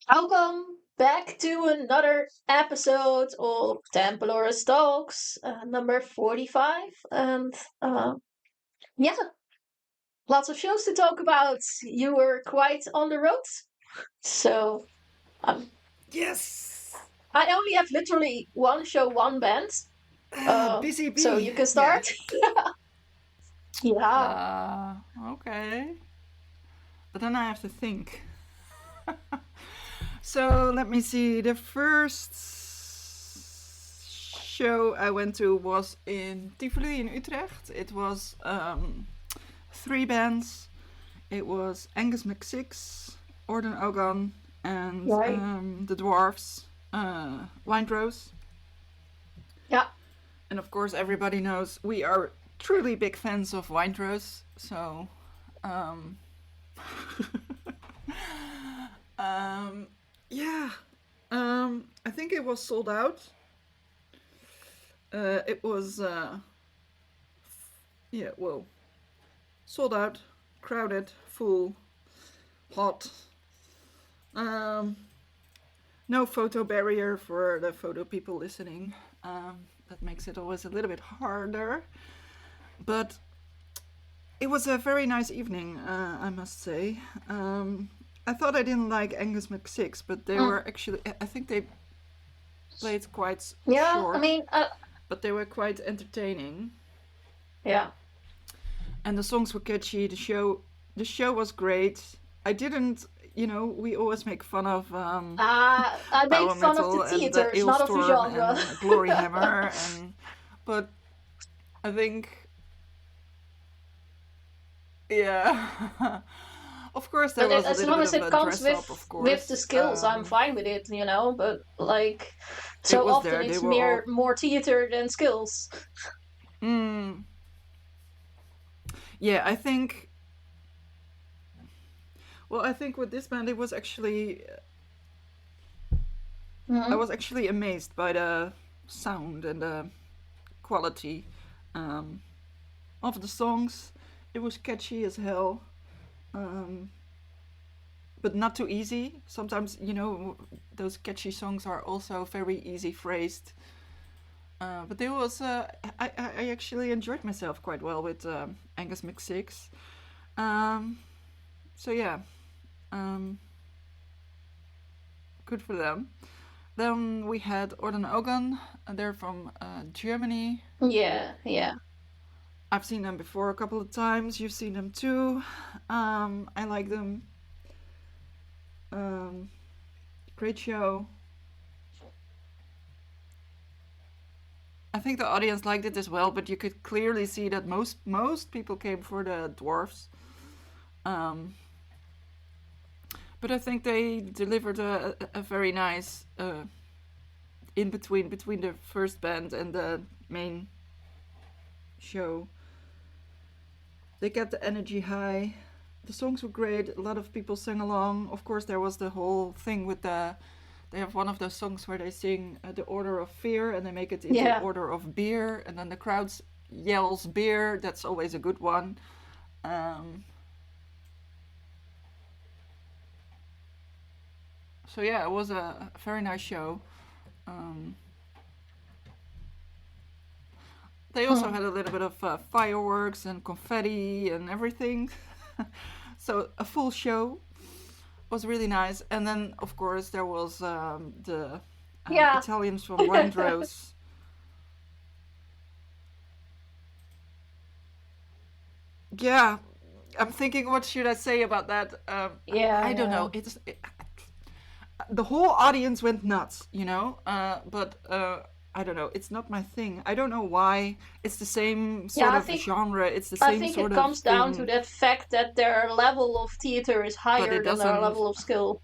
Welcome back to another episode of Templars Talks, number 45. And yeah, lots of shows to talk about. You were quite on the road. So um, Yes. I only have literally one show, one band. Busy So bee. you can Yeah. start. Yeah. Okay. But then I have to think. So let me see. The first show I went to was in Tivoli in Utrecht. It was three bands. It was Angus McSix, Orden Ogan, and Right. the Dwarfs, Windrose. Yeah. And of course, everybody knows we are truly big fans of Windrose. So, um, um, yeah, I think it was sold out. It was, yeah, well, sold out, crowded, full, hot. Um, no photo barrier for the photo people listening. That makes it always a little bit harder. But it was a very nice evening, I must say. I thought I didn't like Angus McSix, but they Mm. were actually, I think they played quite Yeah. I short, mean, but they were quite entertaining. yeah. And the songs were catchy. The show was great. I didn't, we always make fun of I make power fun of the metal and the theaters, not of the Ailstorm genre. and Glory Hammer, but I think, yeah. Of course, there But was a as little long bit as of it a comes dress up, of with the course. skills, I'm fine with it. But like, It so was often there. They it's were all. more theater than skills. Mm, yeah, I think. Well, I think with this band, it was actually. I Hmm. was actually amazed by the sound and the quality um, of the songs. It was catchy as hell. Um, but not too easy. Sometimes, those catchy songs are also very easy phrased. But there was, I actually enjoyed myself quite well with Angus McSix. Um, so yeah, um, good for them. Then we had Orden Ogan. They're from Germany. Yeah, yeah. I've seen them before a couple of times. You've seen them too. I like them. Um, Great show. I think the audience liked it as well, but you could clearly see that most people came for the dwarfs. Um, but I think they delivered a very nice in between the first band and the main show. They kept the energy high. The songs were great. A lot of people sang along. Of course, there was the whole thing with the. They have one of those songs where they sing the Order of Fear and they make it into Yeah. Order of Beer, and then the crowd yells beer. That's always a good one. Um, so yeah, it was a very nice show. Um, they also Hmm. had a little bit of fireworks and confetti and everything. So a full show was really nice. And then, of course, there was the Yeah. Italians from Windrose. Yeah, I'm thinking, what should I say about that? Yeah, I don't yeah. know. The whole audience went nuts, but I don't know. It's not my thing. I don't know why. It's the same Yeah, sort of genre. It's the I same think it sort of comes down to thing, that fact that their level of theater is but it higher than their doesn't level of skill.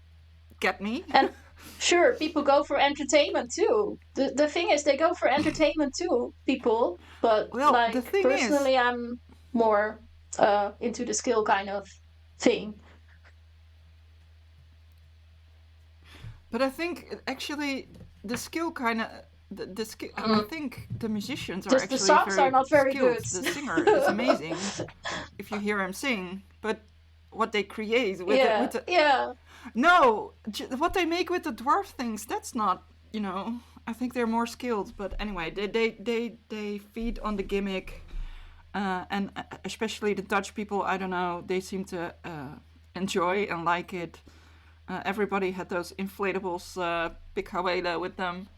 get me. And sure, people go for entertainment too. The thing is, they go for entertainment too, people. But Well, the like thing is, personally, I'm more into the skill kind of thing. but I think actually the skill kind of the skill. I Mm. think the musicians are Just the actually songs are very not very skilled. good. The singer is amazing if you hear him sing, but what they create with it, with Yeah. the Yeah. no, what they make with the dwarf things, that's not, I think they're more skilled. But anyway, they feed on the gimmick, and especially the Dutch people. I don't know, they seem to enjoy and like it. Everybody had those inflatables, big Hawela with them.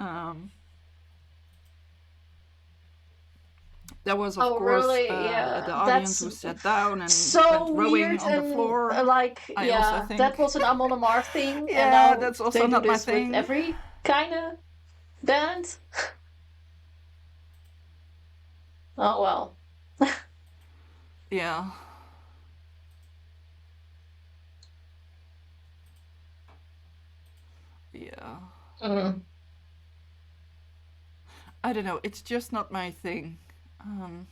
Um, there was, of Oh, course, really? Yeah. the audience That's who sat down and went so rowing weird on the and floor. like, I also yeah, that think, was an Amon Amarth thing, and yeah, now that's also they do not my this with thing. every kind of band. Oh well. Yeah, yeah. Mm. I don't know. It's just not my thing. Um,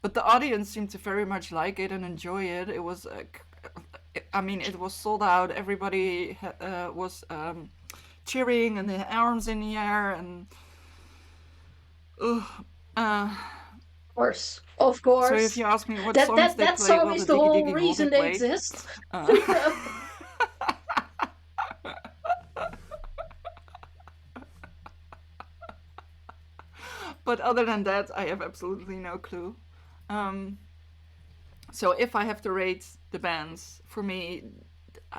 but the audience seemed to very much like it and enjoy it. It was, I mean, it was sold out. Everybody was cheering and the arms in the air and. Ugh. Uh, Of so if course. you ask me what That songs that they that played, song well, is the the Diggy whole Diggy Hole they reason they played. exist. Uh, but other than that, I have absolutely no clue. Um, so if I have to rate the bands, for me,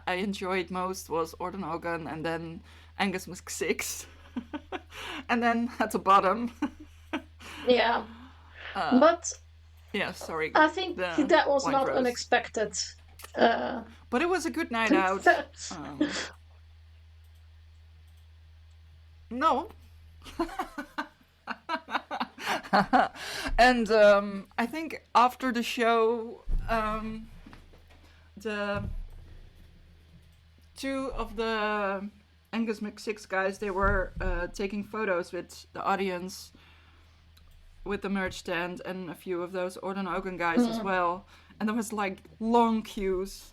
I enjoyed most was Orden Organ and then Angus Musk 6. And then at the bottom, Yeah. uh, But yeah, sorry, I think the that was White not Rose. unexpected. Uh, But it was a good night out. Um, no. And I think after the show, the two of the Angus McSix guys, they were taking photos with the audience with the merch stand and a few of those Orden Ogan guys as mm. well. And there was like long queues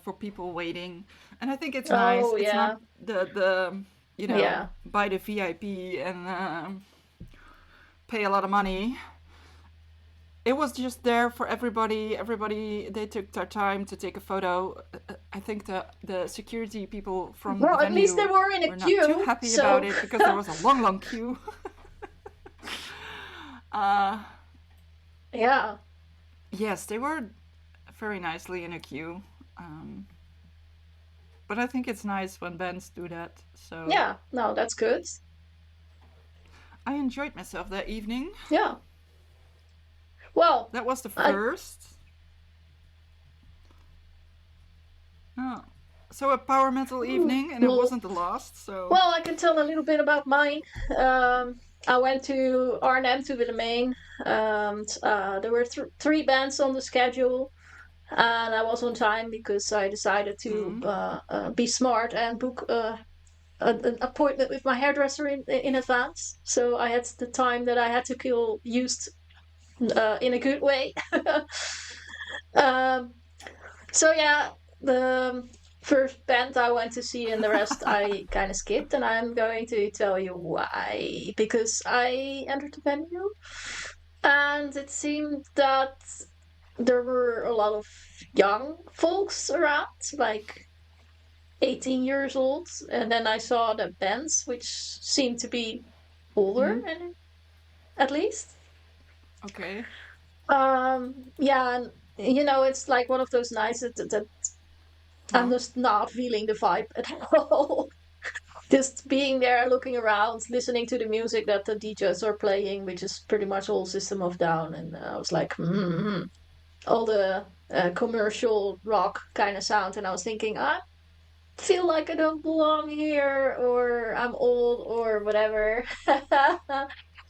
for people waiting. And I think it's nice. Oh It's not yeah. the Yeah. buy the VIP and pay a lot of money. It was just there for everybody. Everybody, they took their time to take a photo. I think the security people from the Well, at least they venue were in a were not too queue, happy about so it because there was a long, long queue. uh, yeah. yes, they were very nicely in a queue. Um, but I think it's nice when bands do that. So Yeah. No, that's good. I enjoyed myself that evening. Yeah. Well, That was the I first. Oh. So a power metal evening, and it well, wasn't the last. So. well, I can tell a little bit about mine. I went to Arnhem to Willemijn, and there were three bands on the schedule, and I was on time because I decided to Mm, be smart and book an appointment with my hairdresser in advance. So I had the time that I had to kill used in a good way. um, so yeah, the first band I went to see and the rest I kind of skipped, and I'm going to tell you why. Because I entered the venue, and it seemed that there were a lot of young folks around, like 18 years old, and then I saw the bands, which seemed to be older, mm, and at least. okay. Yeah, and it's like one of those nights that I'm Huh? just not feeling the vibe at all. Just being there, looking around, listening to the music that the DJs are playing, which is pretty much all System of Down, and I was like, all the commercial rock kind of sound, and I was thinking, I feel like I don't belong here, or I'm old, or whatever.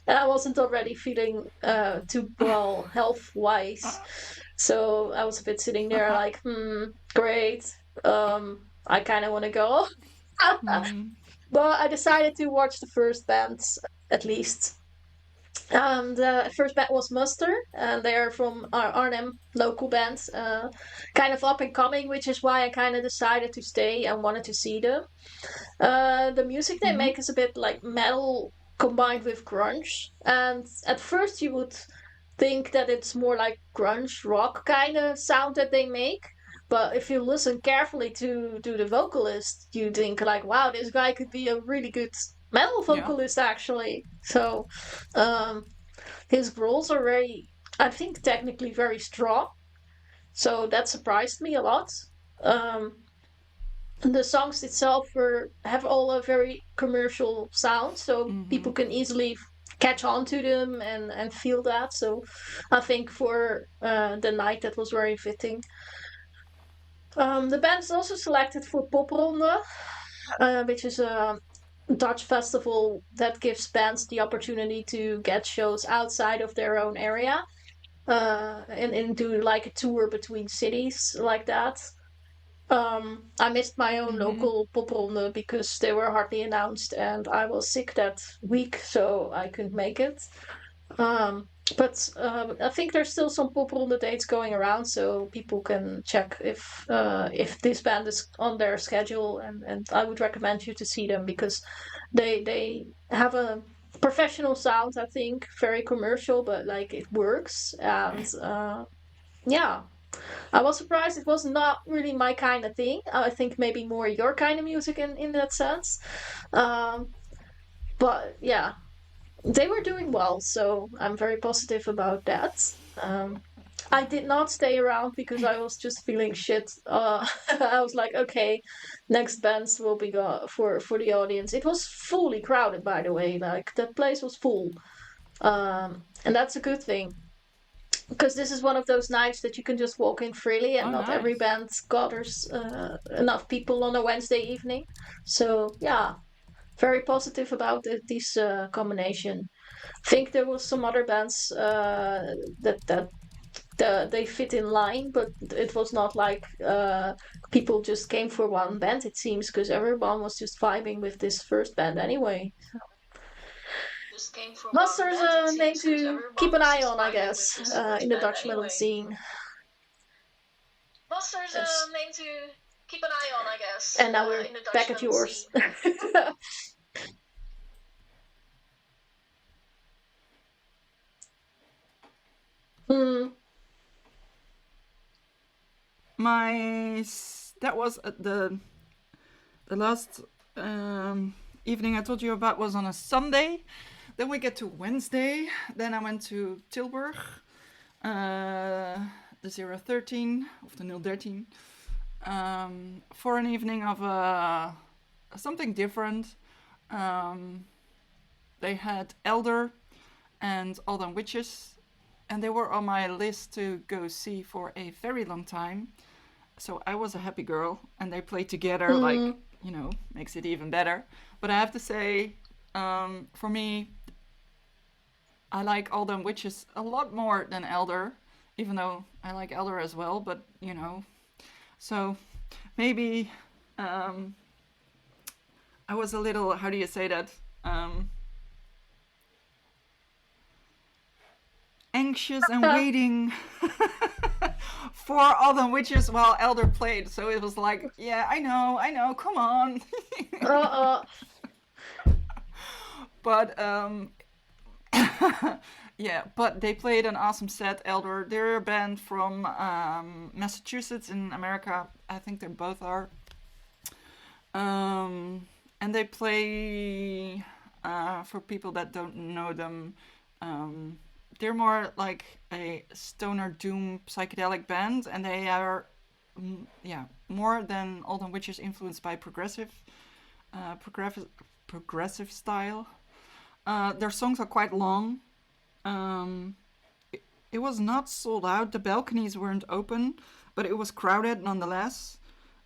And I wasn't already feeling too well health wise. So I was a bit sitting there like, great. I kind of want to go. Mm, But I decided to watch the first bands at least. And the first band was Muster, and they're from Arnhem, local bands, kind of up and coming, which is why I kind of decided to stay and wanted to see them. The music they mm, make is a bit like metal combined with grunge, and at first you would think that it's more like grunge rock kind of sound that they make. But if you listen carefully to the vocalist, you think like, wow, this guy could be a really good metal Yeah. vocalist actually. So um, his growls are very, I think, technically very strong. So that surprised me a lot. Um, the songs itself have all a very commercial sound, so Mm-hmm. people can easily catch on to them and feel that. So I think for the night that was very fitting. The band is also selected for Popronde, which is a Dutch festival that gives bands the opportunity to get shows outside of their own area, and do like a tour between cities like that. I missed my own Mm-hmm. local popronde because they were hardly announced, and I was sick that week, so I couldn't make it. Um, but I think there's still some popronde dates going around, so people can check if this band is on their schedule, and I would recommend you to see them because they have a professional sound. I think very commercial, but like it works, and yeah. I was surprised it was not really my kind of thing. I think maybe more your kind of music in that sense. Um, but yeah, they were doing well, so I'm very positive about that. Um, I did not stay around because I was just feeling shit. I was like, okay, next bands will be for the audience. It was fully crowded, by the way. Like that place was full, and that's a good thing because this is one of those nights that you can just walk in freely, and Oh, not every nice. band gathers enough people on a Wednesday evening. So yeah, very positive about this combination. I think there was some other bands that they fit in line, but it was not like people just came for one band. It seems because everyone was just vibing with this first band anyway. Master's a name to keep an eye on, I guess, in the Dutch metal scene. Yes. And now we're back at yours. Hmm. That was the last evening I told you about was on a Sunday. Then we get to Wednesday. Then I went to Tilburg, the 013 of the 013, for an evening of something different. Um, they had Elder and All Them Witches, and they were on my list to go see for a very long time. So I was a happy girl, and they played together, like, Mm. makes it even better. But I have to say, for me, I like All Them Witches a lot more than Elder, even though I like Elder as well, but, So maybe um, I was a little, how do you say that? Anxious and waiting for All Them Witches while Elder played. So it was like, yeah, I know, come on. Uh, But yeah, but they played an awesome set. Elder, they're a band from Massachusetts in America. I think they both are. And they play, for people that don't know them, they're more like a stoner doom psychedelic band, and they are, yeah, more than All Them Witches influenced by progressive style. Their songs are quite long. It was not sold out. The balconies weren't open, but it was crowded nonetheless.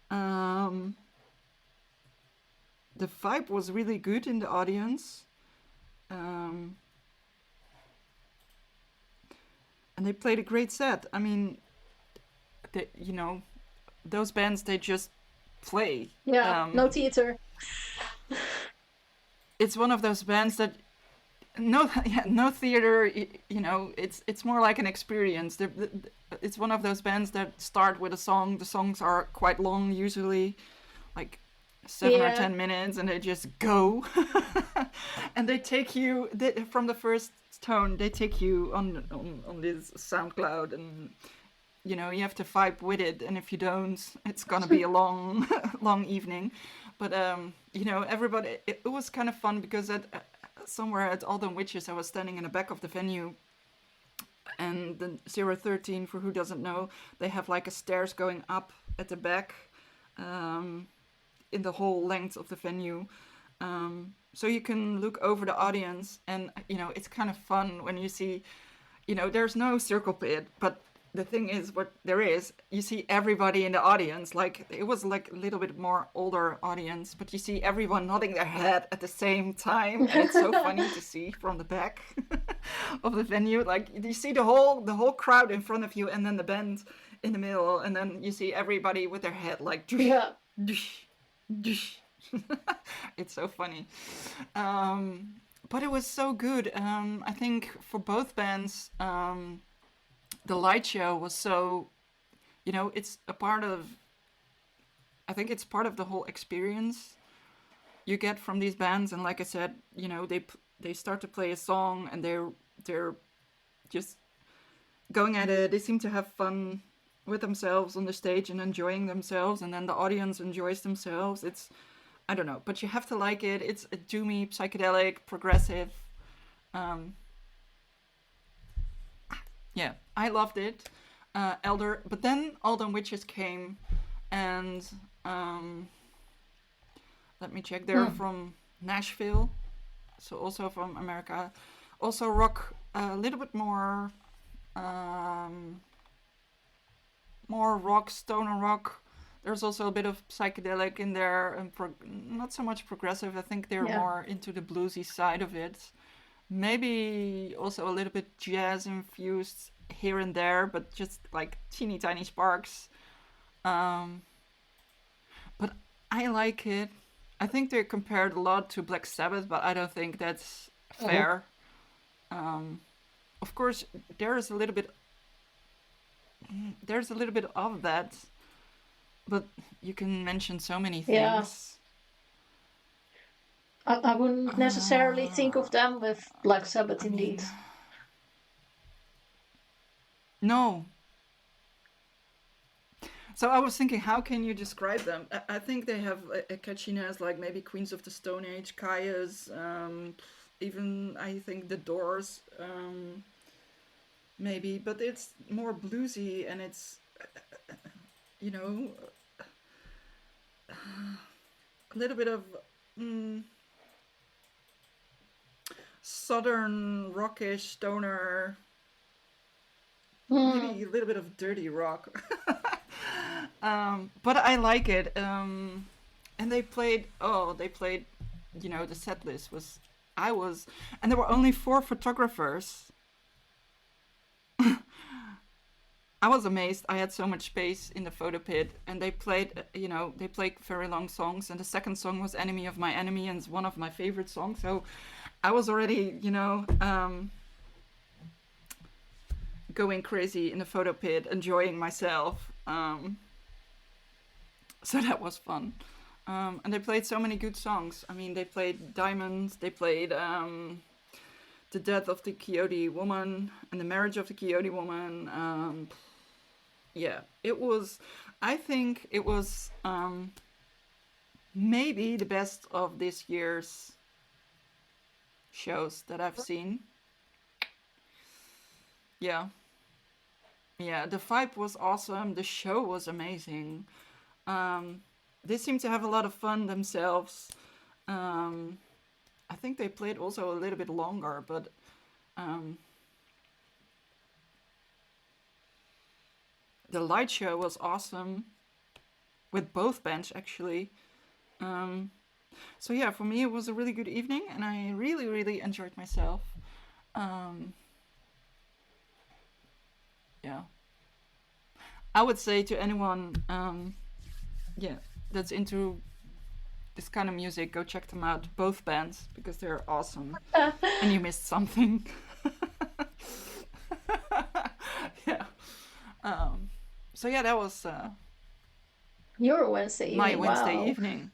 Um, the vibe was really good in the audience. Um, and they played a great set. I mean, those bands, they just play. yeah, no theater. It's one of those bands that no, yeah, no theater. It's more like an experience. It's one of those bands that start with a song. The songs are quite long, usually, like 7 or 10 minutes, and they just go, and they take you from the first Stone, they take you on this SoundCloud, and you have to vibe with it, and if you don't, it's gonna be a long long evening. But everybody, it was kind of fun because at somewhere at Alden Witches, I was standing in the back of the venue, and the 013, for who doesn't know, they have like a stairs going up at the back, in the whole length of the venue. So you can look over the audience, and it's kind of fun when you see, there's no circle pit, but the thing is, what there is, you see everybody in the audience. Like, it was like a little bit more older audience, but you see everyone nodding their head at the same time, and it's so funny to see from the back of the venue. Like, you see the whole crowd in front of you, and then the band in the middle, and then you see everybody with their head like, Yeah. It's so funny. But it was so good. I think for both bands, the light show was so, it's a part of, I think it's part of the whole experience you get from these bands. And like I said, they start to play a song, and they're just going at it. They seem to have fun with themselves on the stage and enjoying themselves, and then the audience enjoys themselves. It's, I don't know, but you have to like it. It's a doomy, psychedelic, progressive. Yeah, I loved it. But then Alden Witches came, and let me check. They're from Nashville, so also from America. Also rock, a little bit more rock, stoner rock. There's also a bit of psychedelic in there, and not so much progressive. I think they're more into the bluesy side of it. Maybe also a little bit jazz infused here and there, but just like teeny tiny sparks. But I like it. I think they're compared a lot to Black Sabbath, but I don't think that's fair. Of course, there's a little bit of that, but you can mention so many things. Yeah. I wouldn't necessarily think of them with Black Sabbath, indeed. No. So I was thinking, how can you describe them? I think they have a catchiness, like maybe Queens of the Stone Age, Kaya's, even I think The Doors, maybe, but it's more bluesy, and it's, a little bit of southern rockish stoner, maybe a little bit of dirty rock. But I like it. And they played, the set list was, and there were only 4 photographers. I was amazed. I had so much space in the photo pit, and they played very long songs, and the second song was Enemy of My Enemy, and it's one of my favorite songs. So I was already, going crazy in the photo pit, enjoying myself. So that was fun. And they played so many good songs. I mean, they played Diamonds, they played The Death of the Quixote Woman and The Marriage of the Quixote Woman. I think it was maybe the best of this year's shows that I've seen. Yeah, the vibe was awesome. The show was amazing. They seem to have a lot of fun themselves. I think they played also a little bit longer, but the light show was awesome with both bands, actually. So yeah, for me it was a really good evening, and I really, really enjoyed myself. Yeah, I would say to anyone, that's into this kind of music, go check them out, both bands, because they're awesome. And you missed something. Yeah. So yeah, that was Your Wednesday evening. my Wednesday wow. evening.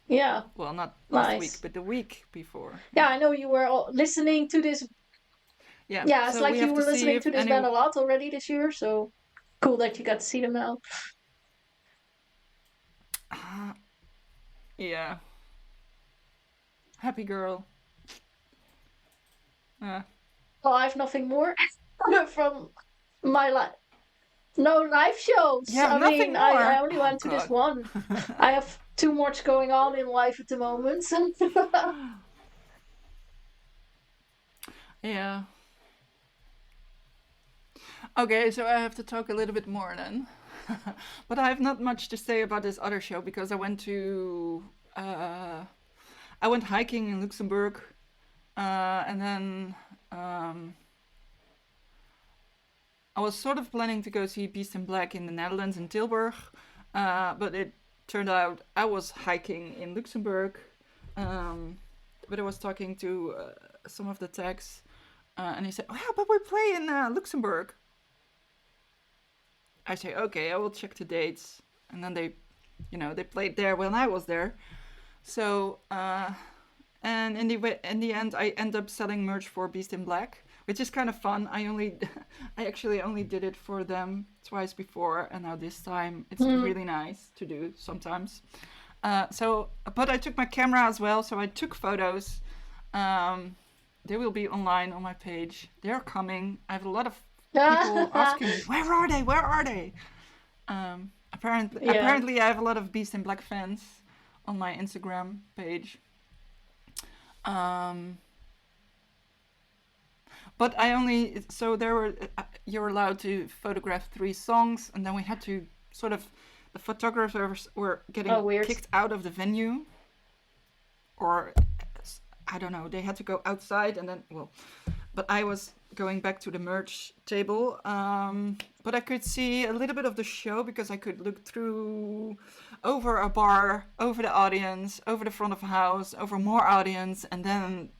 Yeah. Well, not last Nice. week, but the week before. Yeah, I know you were listening to this Yeah, Yeah, it's so we like you have to were see listening if to this any. band a lot already this year, so cool that you got to see them now. Yeah, happy girl. Uh, Oh, I have nothing more from my life. No live shows. you have I mean, nothing I more. only Oh went to this God. one. I have too much going on in life at the moment. Yeah. Okay, so I have to talk a little bit more then. But I have not much to say about this other show because uh, I went hiking in Luxembourg, and then um, I was sort of planning to go see Beast in Black in the Netherlands in Tilburg, but it turned out I was hiking in Luxembourg. Um, but I was talking to some of the techs, and he said, "Oh yeah, but we play in Luxembourg." I say, "Okay, I will check the dates," and then they played there when I was there. So and in the end, I end up selling merch for Beast in Black, which is kind of fun. I actually only did it for them twice before, and now this time it's Hmm. really nice to do sometimes. But I took my camera as well, so I took photos. Um, they will be online on my page. They're coming. I have a lot of people asking me, "Where are they? Where are they?" Yeah. Apparently, I have a lot of Beast in Black fans on my Instagram page. Um, but I only so there were you're allowed to photograph 3 songs, and then we had to sort of the photographers were Oh, getting weird. kicked out of the venue, or I don't know, they had to go outside, and then but I was going back to the merch table. But I could see a little bit of the show because I could look through over a bar, over the audience, over the front of the house, over more audience, and then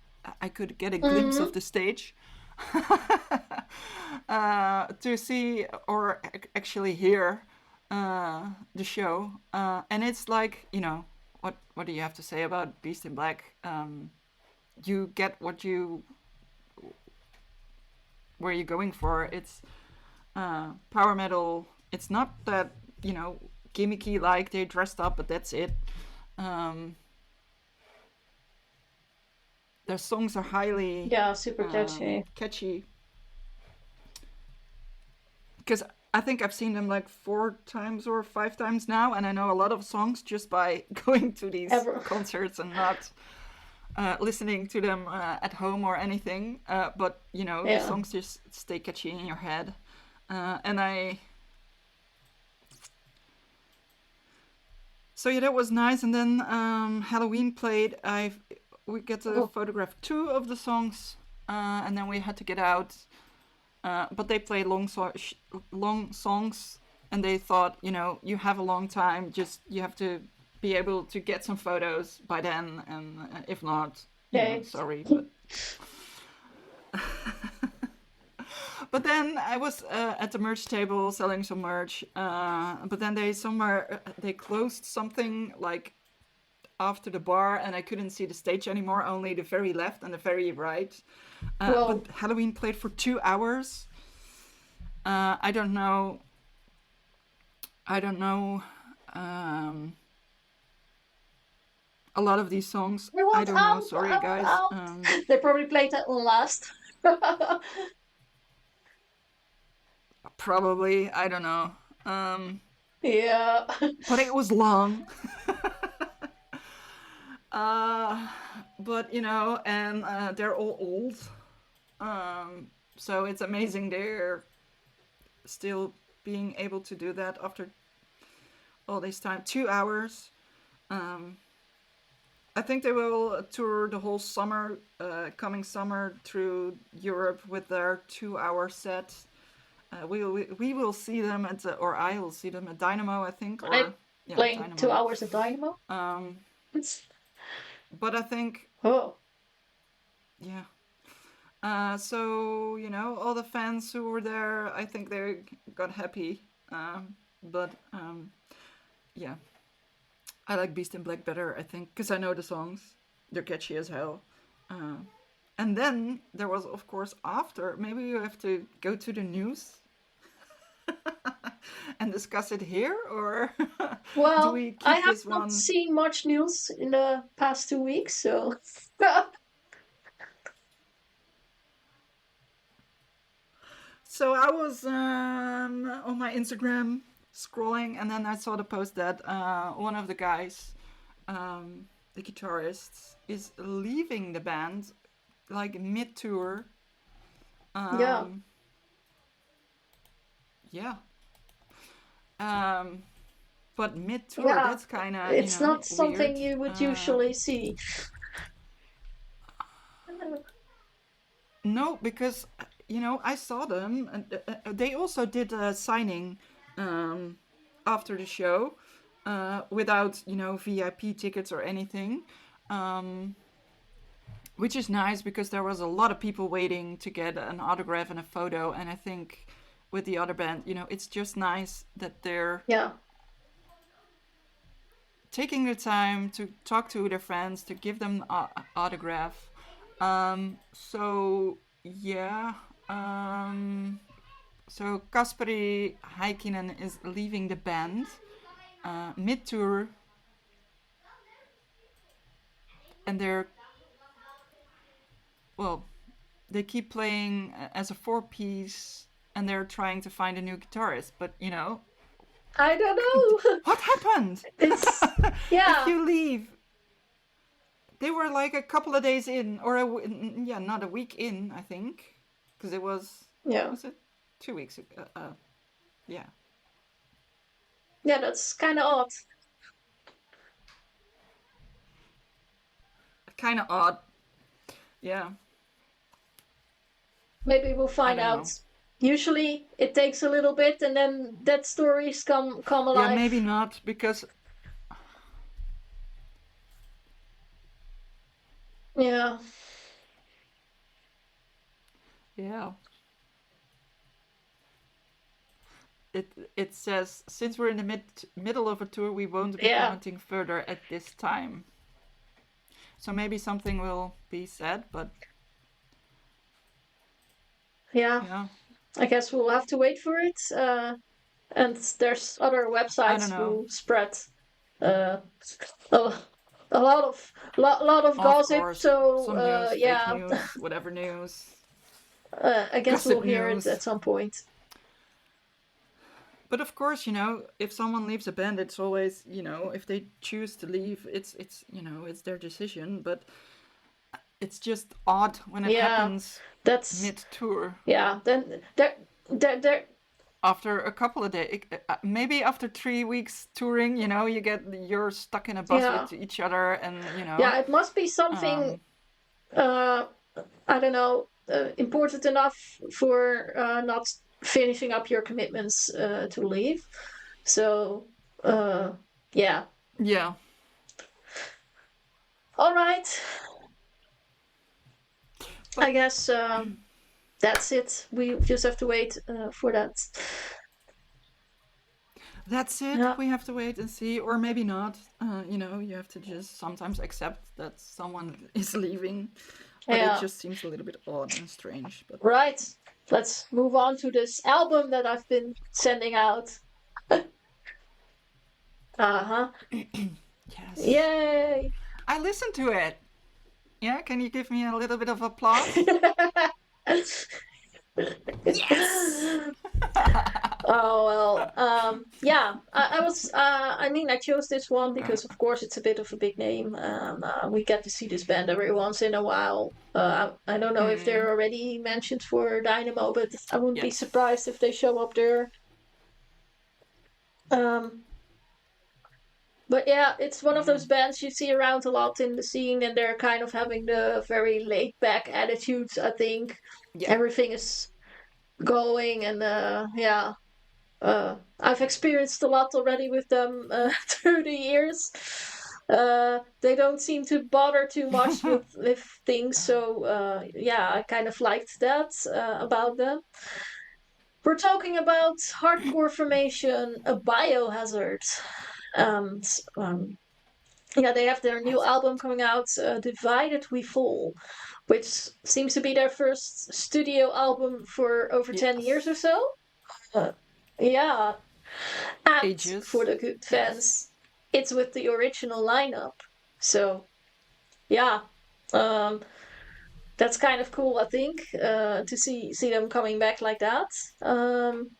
I could get a glimpse Hmm. of the stage. To see or actually hear the show. And it's like, what do you have to say about Beast in Black? You get where you're going for. It's power metal. It's not that, gimmicky like they dressed up, but that's it. Um, their songs are highly Yeah, super catchy. catchy because I think I've seen them like 4 times or 5 times now, and I know a lot of songs just by going to these Ever. concerts and not listening to them at home or anything. But the Yeah. songs just stay catchy in your head, and I. So yeah, that was nice. And then Halloween played. We get to Oh, photograph 2 of the songs, and then we had to get out. But they played long songs, and they thought, you have a long time. Just you have to be able to get some photos by then, and if not, okay. sorry, but. But then I was at the merch table selling some merch. But then they closed something like after the bar, and I couldn't see the stage anymore. Only the very left and the very right. Well, But Halloween played for 2 hours. I don't know. I don't know. Um, a lot of these songs. I I want don't know. out, Sorry, out, guys. out. They probably played that one last. Probably. I don't know. Um, Yeah. but it was long. Uh, but and they're all old. So it's amazing they're still being able to do that after all this time. 2 hours. Um, I think they will tour the whole summer, coming summer, through Europe with their 2-hour set. We will see them or I will see them at Dynamo, I think, I'm or yeah, playing two Dynamo. hours of Dynamo. Um, but I think, Oh. yeah. So all the fans who were there, I think they got happy. But yeah, I like Beast in Black better, I think, because I know the songs. They're catchy as hell. Uh, And then there was, of course, after. Maybe you have to go to the news and discuss it here, or do Well, we I keep have this not one? seen much news in the past 2 weeks, so So I was on my Instagram scrolling, and then I saw the post that one of the guys, the guitarist, is leaving the band like mid tour. yeah, Um, yeah. Um, but mid tour, yeah. that's kind of, It's not something weird. you would usually see. No, because I saw them, and they also did a signing um, after the show without VIP tickets or anything, um, which is nice because there was a lot of people waiting to get an autograph and a photo. And I think with the other band, it's just nice that they're Yeah, taking the time to talk to their friends, to give them an autograph. So yeah. So Kasperi Heikkinen is leaving the band mid tour, and well, they keep playing as a four-piece, and they're trying to find a new guitarist. But I don't know. what happened It's if yeah, you leave? They were like a couple of days in, or yeah, not a week in, I think, because it yeah, was it 2 weeks ago? Yeah, yeah. That's kind of odd. kind of odd. Yeah, Maybe we'll I find don't out. know. Usually, it takes a little bit, and then that stories come Yeah, alive. maybe not because Yeah, yeah, it says since we're in the middle of a tour, we won't be yeah, commenting further at this time. So maybe something will be said, but yeah. yeah, I guess we'll have to wait for it. And there's other I don't websites know. who spread uh, a, a lot of Of gossip. course, So some news, fake yeah, news, whatever news, I guess we'll gossip hear it news. at some point. But of course, if someone leaves a band, it's always, if they choose to leave, it's their decision. But it's just odd when it Yeah, happens that's mid tour. yeah. Then there. After a couple of days, maybe after 3 weeks touring, you're stuck in a bus Yeah, with each other, and yeah. It must be something. um, Uh, I don't know. Important enough for not finishing up your commitments to leave. So yeah. yeah. All right. I But guess that's it. We just have to wait for that. that's it. Yeah, We have to wait and see, or maybe not. You have to just sometimes accept that someone is leaving, but it yeah. just seems a little bit odd and strange. But Right. Let's move on to this album that I've been sending out. Uh-huh. yes, Yay. I listened to it. Yeah, can you give me a little bit of applause? Yes. Oh well, yeah. I was. I mean, I chose this one because, of course, it's a bit of a big name. We get to see this band every once in a while. I don't know if they're already mentioned for Dynamo, but I wouldn't be Yes. surprised if they show up there. Um, but yeah, it's one of those bands you see around a lot in the scene, and they're kind of having the very laid back attitudes. I think Yeah. everything is going, and yeah. I've experienced a lot already with them through the years. They don't seem to bother too much with things, so yeah, I kind of liked that about them. We're talking about hardcore formation, a biohazard, and um, Yeah, they have their new Hazard. album coming out, Divided We Fall, which seems to be their first studio album for over 10 years or Yes. so. Uh, yeah, and for Ages. the good Yes. fans, it's with the original lineup. So, yeah, um, that's kind of cool, I think, to see them coming back like that. Um,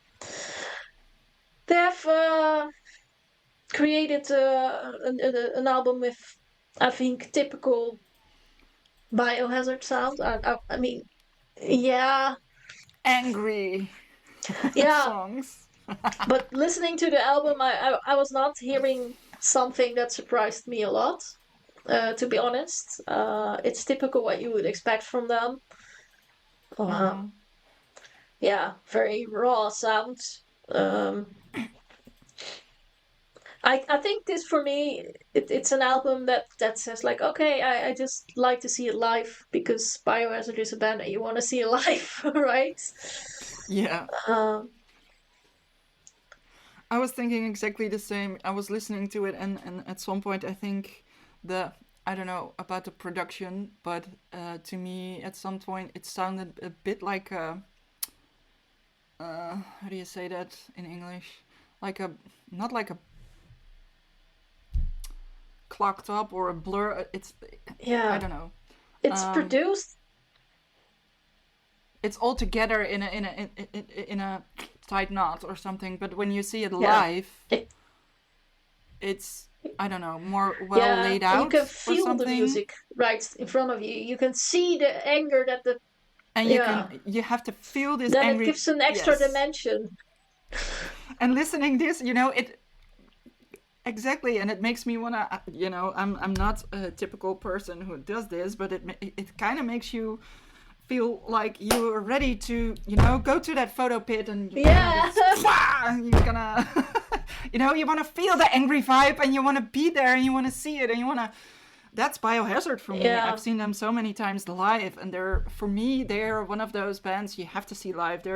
they have created an album with, I think, typical Biohazard sound. I mean, yeah, Angry yeah. songs. But listening to the album, I was not hearing something that surprised me a lot. To be honest, it's typical what you would expect from them. Uh, Mm-hmm. yeah, very raw sounds. Um, I think this for me, it's an album that says like, okay, I just like to see it live because Biohazard is a band that you want to see live, right? Yeah. Um, I was thinking exactly the same. I was listening to it, and at some point, I think the I don't know about the production, but to me, at some point, it sounded a bit like a how do you say that in English? Like a not like a clocked up or a blur. It's I yeah, don't know. it's Um, produced. it's all together in a tight knot or something. But when you see it Yeah, live, it, it's I don't know more well yeah, laid and you can out or feel the something. music right in front of you. You can see the anger that the And yeah. you have to feel this Then it angry gives an extra yes. dimension. And listening this, it exactly, and it makes me wanna I'm not a typical person who does this, but it kind of makes you feel like you're ready to go to that photo pit and you're gonna Yeah, just you're gonna you want to feel the angry vibe and you want to be there and you want to see it and you want to that's Biohazard for me. I've yeah, seen them so many times live, and for me they're one of those bands you have to see live.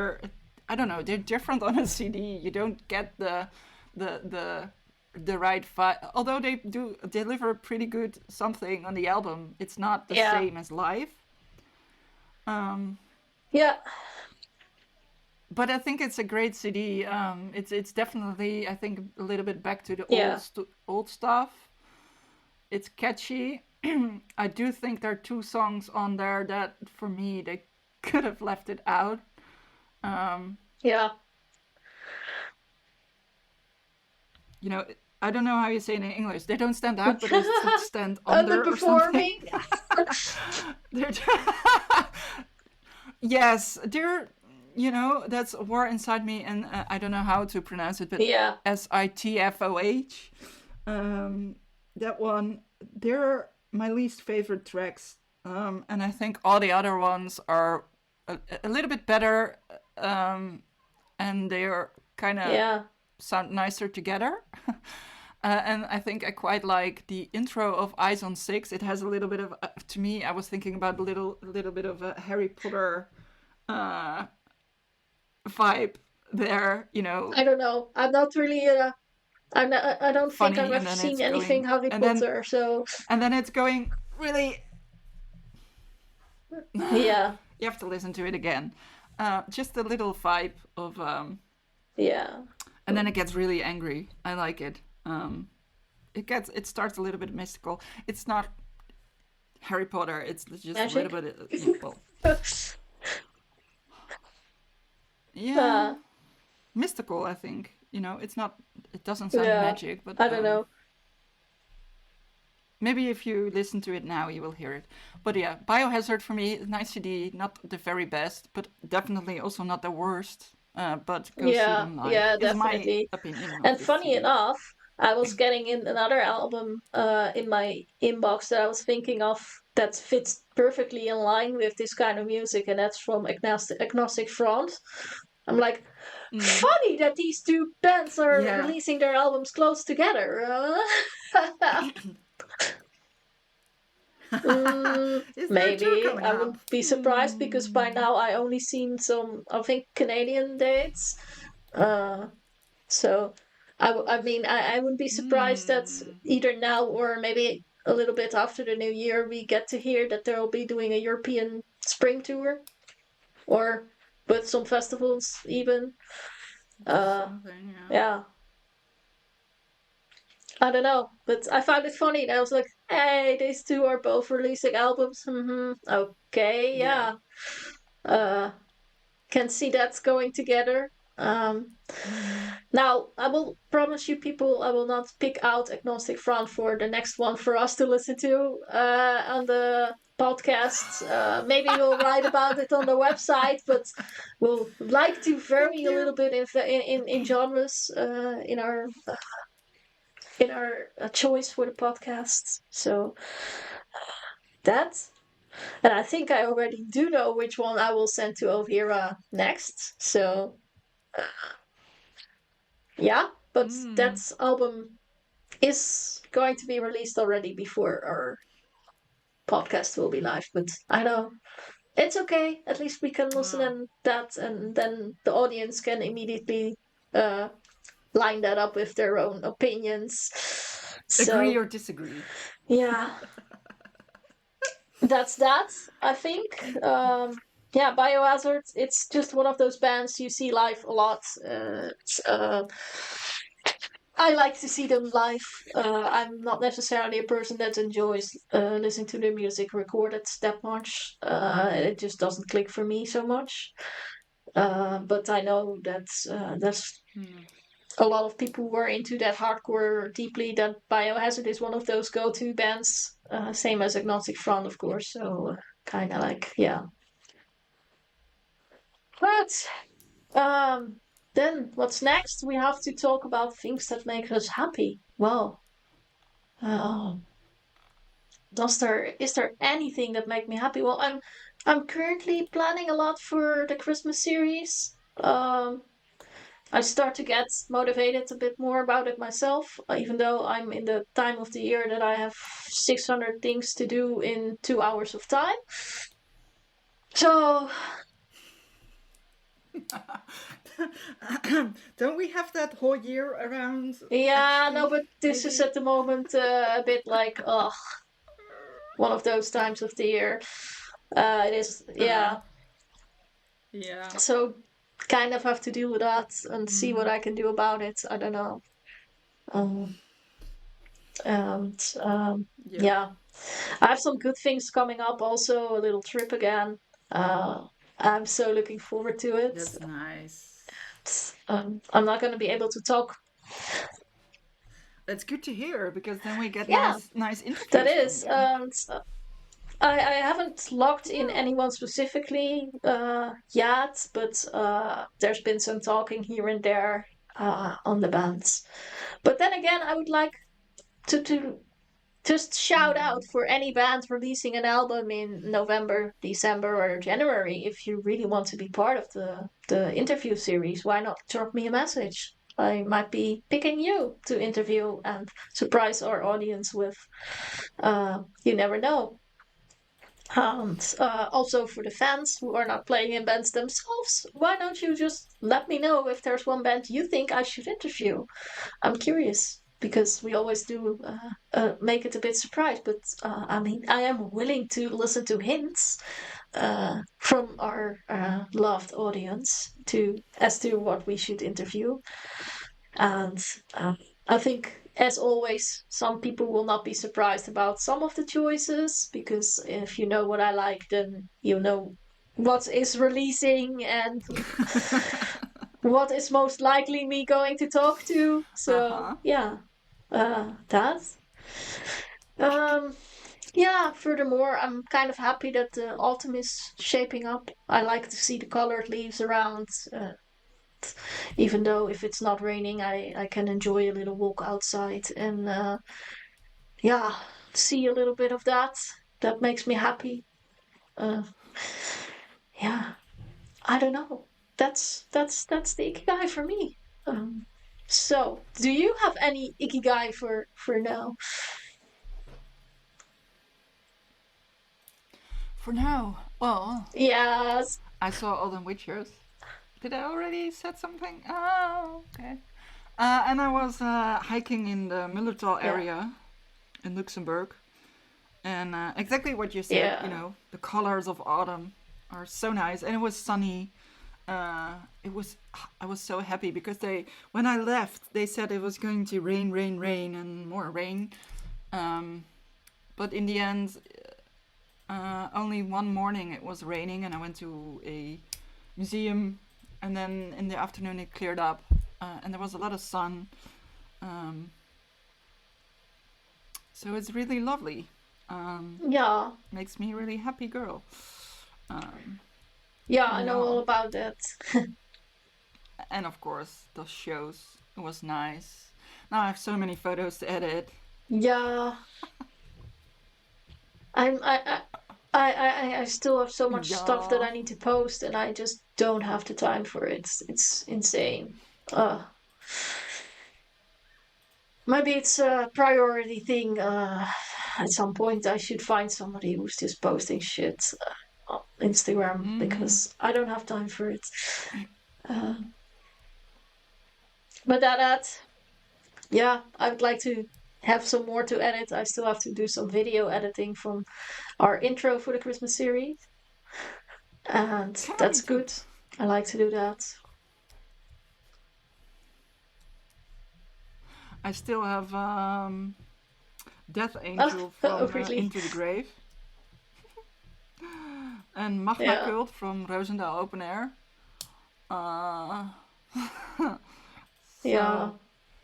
I don't know, they're different on a CD. You don't get the the the right vibe. Although they do deliver pretty good something on the album, it's not the yeah, same as live. Um, yeah, but I think it's a great CD. It's definitely I think a little bit back to the yeah, old stuff. It's catchy. I do think there are two songs on there that for me they could have left it out. Um, yeah. you know, I don't know how you say it in English. They don't stand out, but they stand under or something. Underperforming. They're yes, they're that's War Inside Me, and I don't know how to pronounce it, but Yeah, Sitfoh. Um, that one, they're my least favorite tracks, and I think all the other ones are a little bit better, and they're kind of yeah, sound nicer together. And I think I quite like the intro of Eyes on Six. It has a little bit of, to me, I was thinking about a little bit of a Harry Potter uh, vibe there. I don't know. I'm not really. I don't think I've Funny, ever and then seen it's anything going, Harry Potter. So and then it's going really. yeah, You have to listen to it again. Just a little vibe of, yeah, and then it gets really angry. I like it. It starts a little bit mystical. It's not Harry Potter. It's just a little magic. bit. Well, yeah, uh, mystical. I think it's not. It doesn't sound yeah, magic, but I don't know. maybe if you listen to it now, you will hear it. But yeah, Biohazard for me, nice CD. Not the very best, but definitely also not the worst. But go see Yeah, them live. yeah, Is my definitely. opinion of And this funny CD. enough, I was getting in another album in my inbox that I was thinking of that fits perfectly in line with this kind of music, and that's from Agnostic Front. I'm like, Mm. funny that these two bands are Yeah. releasing their albums close together. Is there a tour Maybe coming I up? wouldn't be surprised because by now I only seen some, I think, Canadian dates. Uh, so I mean, I wouldn't be surprised that Mm. either now or maybe a little bit after the new year, we get to hear that they'll be doing a European spring tour, or with some festivals even. Uh, Something, yeah. yeah, I don't know, but I found it funny. And I was like, hey, these two are both releasing albums. Okay, Yeah. yeah. Uh, can see that's going together. Mm-hmm. Now, I will promise you, people, I will not pick out Agnostic Front for the next one for us to listen to on the podcast. Maybe we'll write about it on the website, but we'll like to Thank vary a little you. bit in genres in our choice for the podcast. So that, and I think I already do know which one I will send to Ovira next. So yeah, but that Mm. album is going to be released already before our podcast will be live. But I know it's okay. At least we can listen Oh. and that, and then the audience can immediately uh, line that up with their own opinions. Agree So or disagree. yeah, that's that. I think. Yeah, Biohazard. It's just one of those bands you see live a lot. I like to see them live. I'm not necessarily a person that enjoys listening to their music recorded that much. It just doesn't click for me so much. But I know that there's Mm. a lot of people who are into that hardcore deeply. That Biohazard is one of those go-to bands. Same as Agnostic Front, of course. So kind of like, yeah. But then what's next? We have to talk about things that make us happy. Well, uh, is there anything that make me happy? Well, I'm currently planning a lot for the Christmas series. I start to get motivated a bit more about it myself, even though I'm in the time of the year that I have 600 things to do in 2 hours of time. So Don't we have that whole year around, yeah, no, actually? but this is Maybe? at the moment a bit like, ugh, one of those times of the year. It is, Uh, yeah. yeah. So kind of have to deal with that and see what Mm. I can do about it. I don't know. Um, and Yeah. yeah, I have some good things coming up. Also, a little trip again. Uh, I'm so looking forward to it. That's nice. I'm not going to be able to talk. That's good to hear because then we get Yeah, nice that interviews from is. you. I haven't locked in Yeah. anyone specifically yet, but there's been some talking here and there on the bands. But then again, I would like to just shout out Mm. for any band releasing an album in November, December, or January. If you really want to be part of the interview series, why not drop me a message? I might be picking you to interview and surprise our audience with. You never know. And also for the fans who are not playing in bands themselves, why don't you just let me know if there's one band you think I should interview? I'm curious because we always do make it a bit surprised, but I mean, I am willing to listen to hints from our loved audience to as to what we should interview. And I think, as always, some people will not be surprised about some of the choices because if you know what I like, then you know what is releasing and what is most likely me going to talk to. Uh So huh. yeah, that. Um, yeah. Furthermore, I'm kind of happy that the autumn is shaping up. I like to see the colored leaves around. Even though if it's not raining, I can enjoy a little walk outside and yeah, see a little bit of that. That makes me happy. Uh, yeah, I don't know. That's the ikigai for me. Um, so, do you have any ikigai for now? For now, well, Yes. I saw All the Witchers. Did I already said something? Oh, okay. And I was hiking in the Millertal Yeah. area in Luxembourg. And exactly what you said, you Yeah. know, the colors of autumn are so nice. And it was sunny. It was, I was so happy because when I left, they said it was going to rain, rain, rain, and more rain. Um, but in the end, only one morning it was raining, and I went to a museum, and then in the afternoon it cleared up, and there was a lot of sun. Um, so it's really lovely. Um, Yeah. makes me a really happy girl. Um, Yeah, I know yeah, all about that. and of course the shows. It was nice. Now I have so many photos to edit. Yeah. I'm I still have so much stuff that Yeah, I need to post and I just don't have the time for it. It's insane. Uh Maybe it's a priority thing. At some point I should find somebody who's just posting shit on Instagram because I don't have time for it. Uh, but yeah, I would like to have some more to edit. I still have to do some video editing from our intro for the Christmas series, and me that's too. good. I like to do that. I still have Death Oh, Angel oh from really? Into the Grave and Magna Yeah, Cult from Roosendaal Open Air. Uh, so yeah.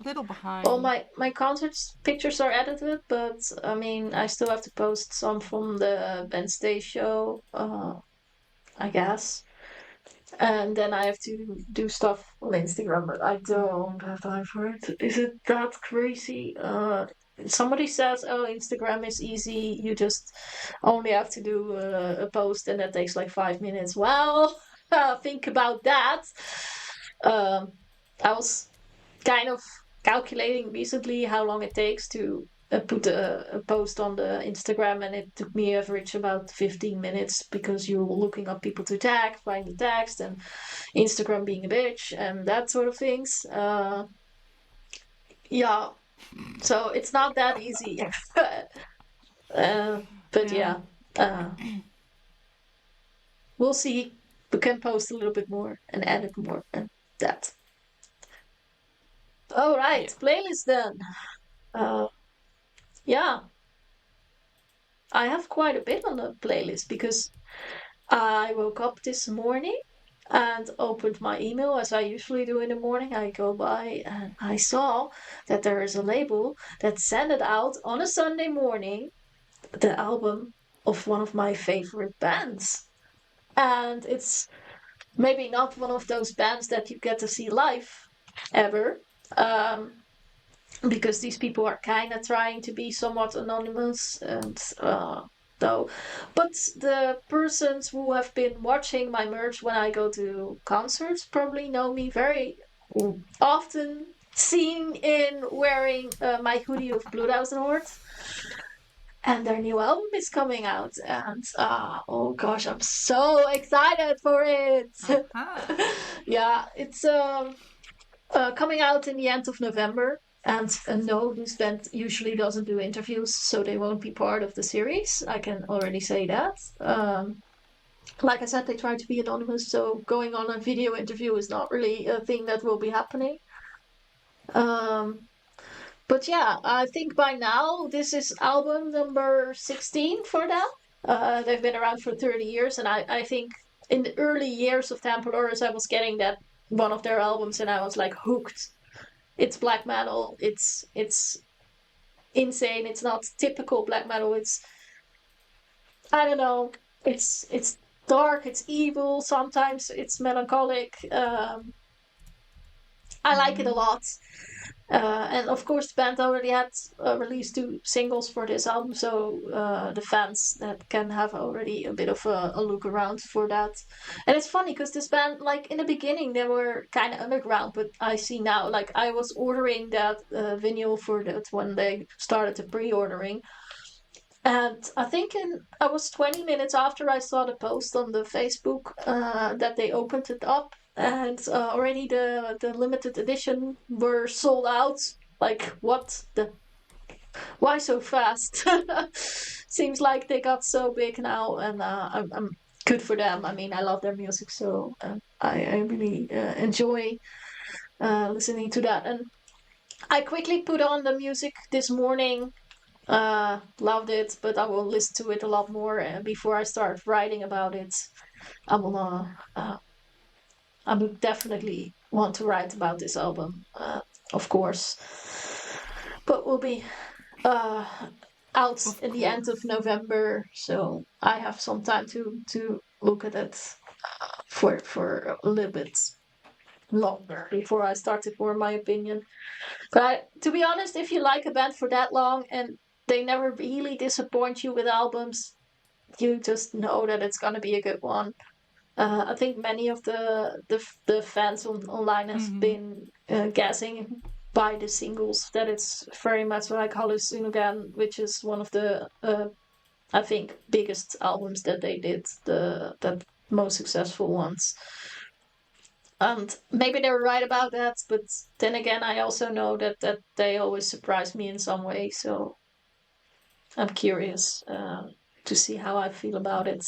little Well, behind. my concerts pictures are edited, but I mean, I still have to post some from the Wednesday show, I guess. And then I have to do stuff on Instagram, but I don't have time for it. Is it that crazy? Somebody says, "Oh, Instagram is easy. You just only have to do a post, and that takes like 5 minutes." Well, think about that. Um, I was kind of calculating recently how long it takes to put a post on the Instagram, and it took me average about 15 minutes because you're looking up people to tag, find the text, and Instagram being a bitch and that sort of things. Yeah, so it's not that easy. uh, but Yeah, yeah, uh, we'll see. We can post a little bit more and edit more and that. All right, yeah, playlist then. Uh, yeah, I have quite a bit on the playlist because I woke up this morning and opened my email as I usually do in the morning. I go by and I saw that there is a label that sent it out on a Sunday morning, the album of one of my favorite bands. And it's maybe not one of those bands that you get to see live ever. Um, because these people are kind of trying to be somewhat anonymous and though but the persons who have been watching my merch when I go to concerts probably know me very often seen in wearing my hoodie of Bloedhuizenhoort, and their new album is coming out and oh gosh, I'm so excited for it. aha. Yeah, it's coming out in the end of November. And no, this band usually doesn't do interviews, so they won't be part of the series. I can already say that. Like I said, they try to be anonymous, so going on a video interview is not really a thing that will be happening. Um, but yeah, I think by now this is album number 16 for them. They've been around for 30 years, and I think in the early years of Templars, I was getting that one of their albums, and I was like hooked. It's black metal. It's insane. It's not typical black metal. It's I don't know. It's dark. It's evil. Sometimes it's melancholic. I like it a lot. And of course, the band already had released 2 singles for this album, so the fans that can have already a bit of a look around for that. And it's funny because this band, like in the beginning, they were kind of underground, but I see now, like I was ordering that vinyl for that when they started the pre-ordering, and I think I was 20 minutes after I saw the post on the Facebook that they opened it up. and already the limited edition were sold out. Like, what the? Why so fast? Seems like they got so big now, and I'm good for them. I mean, I love their music, so I really enjoy listening to that. And I quickly put on the music this morning. Loved it, but I will listen to it a lot more before I start writing about it. I will I would definitely want to write about this album, of course. But we'll be uh, out Of in the end of course. November, so I have some time to look at it for a little bit longer before I start to form my opinion. But to be honest, if you like a band for that long and they never really disappoint you with albums, you just know that it's gonna be a good one. I think many of the fans online have Mm-hmm. been guessing by the singles that it's very much like Hallucinogen, which is one of the I think biggest albums that they did, the most successful ones. And maybe they're right about that, but then again, I also know that they always surprise me in some way. So I'm curious to see how I feel about it.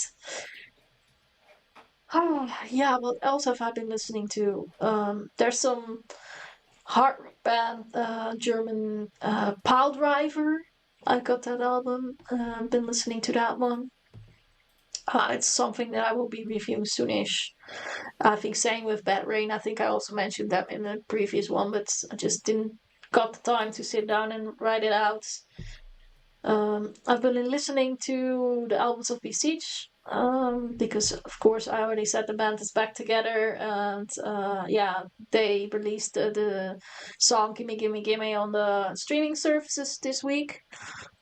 Oh, yeah, what else have I been listening to? There's some hard rock band, German Pile Driver. I got that album. Been listening to that one. It's something that I will be reviewing soonish. I think same with Bad Rain. I think I also mentioned that in the previous one, but I just didn't got the time to sit down and write it out. I've been listening to the albums of Beseech because, of course, I already said the band is back together, and yeah, they released the song "Gimme Gimme Gimme" on the streaming services this week.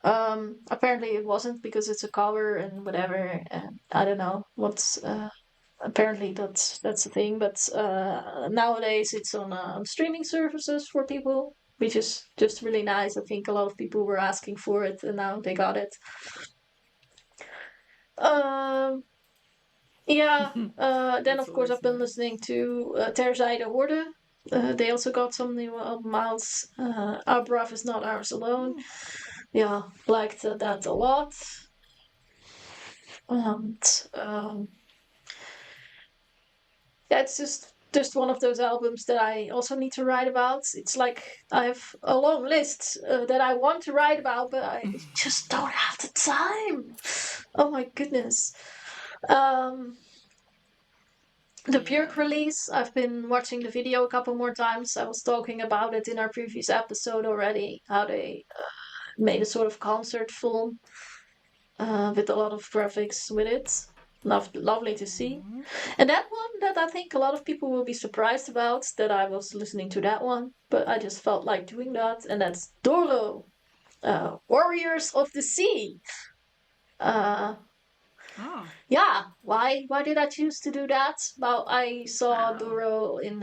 Apparently, it wasn't because it's a cover and whatever. And I don't know what's. Apparently, that's the thing, but nowadays it's on streaming services for people, which is just really nice. I think a lot of people were asking for it, and now they got it. Um, yeah. Then That's of course always I've been nice. listening to Terzijde Horde. They also got some new album out. Our Breath is Not Ours Alone. Mm. Yeah, liked that a lot. And yeah, it's just one of those albums that I also need to write about. It's like I have a long list that I want to write about, but I just don't have the time. Oh my goodness. Um, the Yeah. Björk release, I've been watching the video a couple more times. I was talking about it in our previous episode already, how they made a sort of concert film with a lot of graphics with it. Lovely to see. Mm-hmm. And that one that I think a lot of people will be surprised about that I was listening to that one, but I just felt like doing that, and that's Dorlo, Warriors of the Sea. Uh, Oh. yeah, why did I choose to do that? Well, I saw Wow. Doro in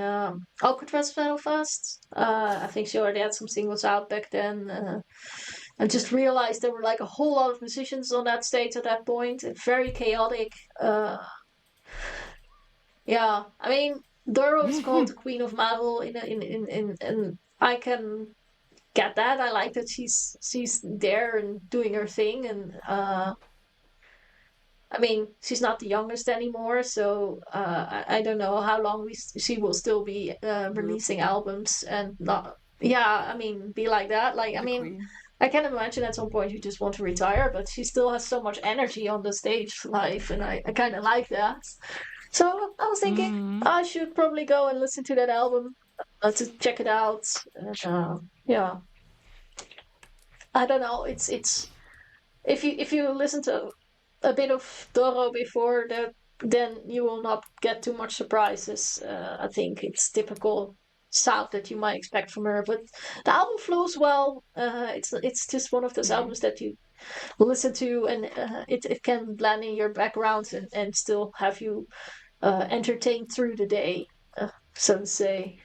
Alcatraz Metal Fest. I think she already had some singles out back then. I just realized there were like a whole lot of musicians on that stage at that point. Very chaotic. Uh, Yeah, I mean, Doro is called the Queen of Marvel in I can get that. I like that she's there and doing her thing, and I mean, she's not the youngest anymore, so I don't know how long she will still be Yep. releasing albums and not. Yeah, I mean, be like that. Like, I The mean, Queen. I can imagine at some point you just want to retire, but she still has so much energy on the stage live, and I kind of like that. So I was thinking Mm-hmm. I should probably go and listen to that album to check it out. And, yeah, I don't know. It's if you listen to a bit of Doro before that, then you will not get too much surprises. I think it's typical sound that you might expect from her, but the album flows well. It's just one of those Yeah. albums that you listen to, and it can blend in your background and still have you entertained through the day, so to say.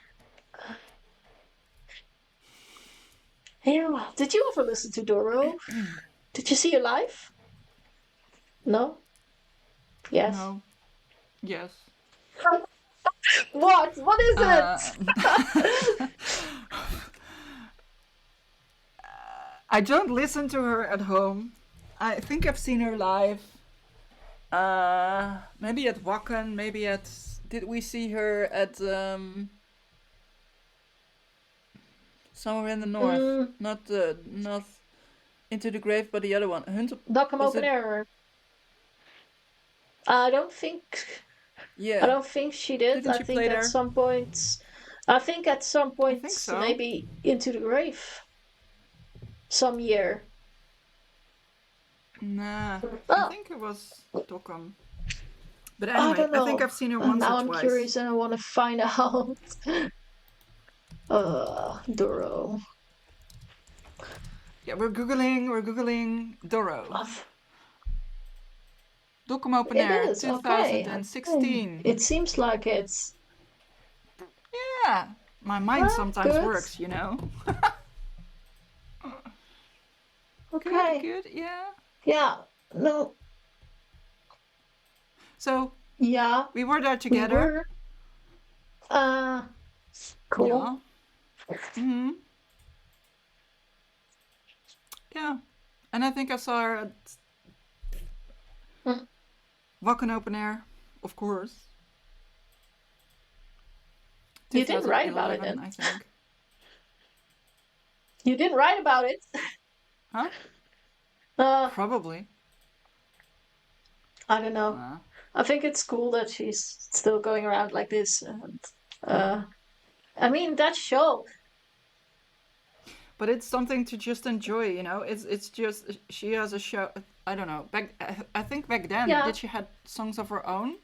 Yeah. Did you ever listen to Doro? Did you see her live? No? Yes. No. Yes. What? What is Uh, it? I don't listen to her at home. I think I've seen her live. Maybe at Wacken, maybe at. Did we see her at somewhere in the north? mm, Not Into the Grave, but the other one. Hunter. Dockham Was Open it? Air. I don't think. I Yeah. don't think she did. Didn't I she think play at there? some point. I think at some I point, think so. maybe Into the Grave. Some year. Nah, I Oh, think it was Dokkum. But I anyway, don't I think know. I've seen her once or Now I'm twice. curious and I want to find out. Duro. Yeah, we're googling. We're googling Doro. Oh, Dokkum Open it Air is okay. Okay. 2016. It seems like it's Yeah, my mind sometimes good. works, you know. Good, Okay. good, yeah. Yeah. No. So Yeah. we were there We together. were. Uh. Cool. Yeah. Hmm. Yeah. And I think I saw her at Mm. Wacken Open Air, of course. You didn't write about it 2011, then. I think. You didn't write about it. Huh? Uh. Probably. I don't know. Uh, I think it's cool that she's still going around like this. And, I mean, that show. but it's something to just enjoy, you know. It's just she has a show. I don't know. I think back then, Yeah. did she had songs of her own,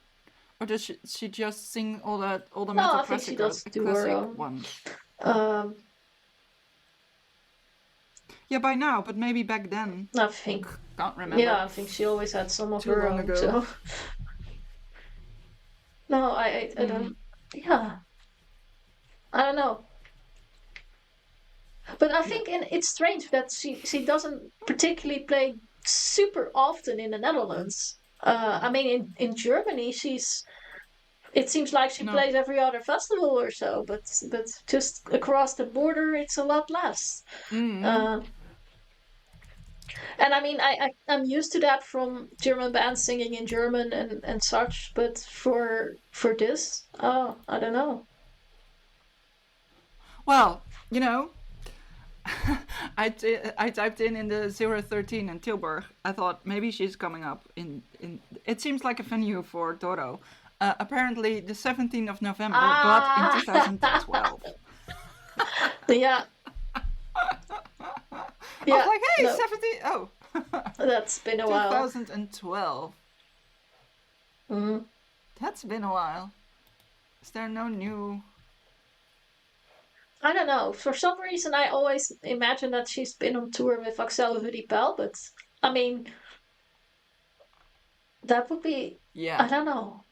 or does she just sing all the No, metal I think she does do her classic own. ones? Um. Yeah, by now, but maybe back then. I think. Can't remember. Yeah, I think she always had some of Too her long own. ago. So no, I Mm, don't. Yeah, I don't know. But I yeah. think it's strange that she doesn't particularly play super often in the Netherlands. I mean, in Germany, she's. It seems like she No. plays every other festival or so, but just across the border, it's a lot less. Mm. Uh, and I mean, I'm used to that from German bands singing in German and such. But for this, oh, I don't know. Well, you know, I typed in the 013 in Tilburg. I thought maybe she's coming up in. It seems like a venue for Doro. Apparently the 17th of November, but in Ah, 2012. yeah, I was yeah. like, hey, No, 17. Oh, that's been a while. 2012. Mm. That's been a while. Is there no new? I don't know. For some reason, I always imagine that she's been on tour with Axel Hoodie Pell, but I mean, that would be. I Yeah. don't know.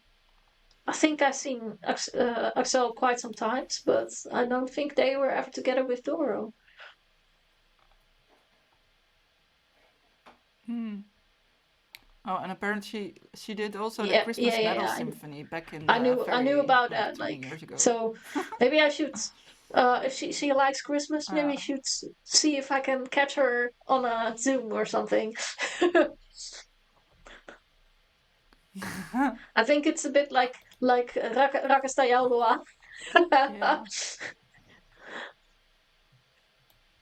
I think I've seen Axel quite some times, but I don't think they were ever together with Doro. Hmm. Oh, and apparently she did also the Yeah, yeah, Christmas yeah, Metal yeah. Symphony back in I the knew I knew very about like that. 20 Like, years ago. so maybe I should. If she likes Christmas, maybe I Uh, should see if I can catch her on a Zoom or something. I think it's a bit like Rakastajaulua. yeah.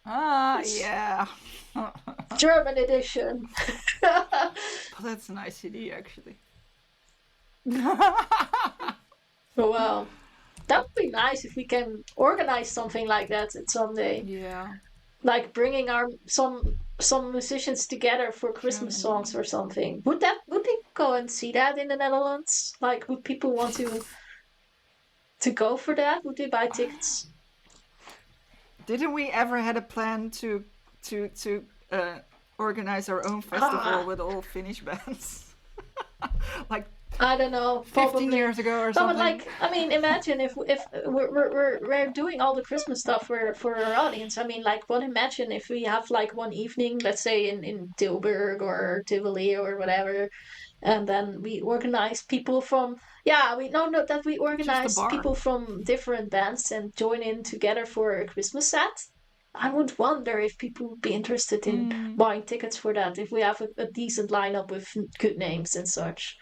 Ah, yeah. German edition. But that's a nice CD, actually. Well, that would be nice if we can organize something like that someday. Yeah. Like bringing our some musicians together for Christmas songs Germany. or something. Would they go and see that in the Netherlands? Like, would people want to go for that? Would they buy tickets? Didn't we ever had a plan to organize our own festival Ah, with all Finnish bands? Like I don't know. 15 Probably. years ago or No, but something? like, I mean, imagine if we're doing all the Christmas stuff for our audience. I mean, like, well, imagine if we have like one evening, let's say in Tilburg or Tivoli or whatever, And then we organize people from, yeah, we know that we Just a organize bar. people from different bands and join in together for a Christmas set. I would wonder if people would be interested in Mm. buying tickets for that if we have a decent lineup with good names and such.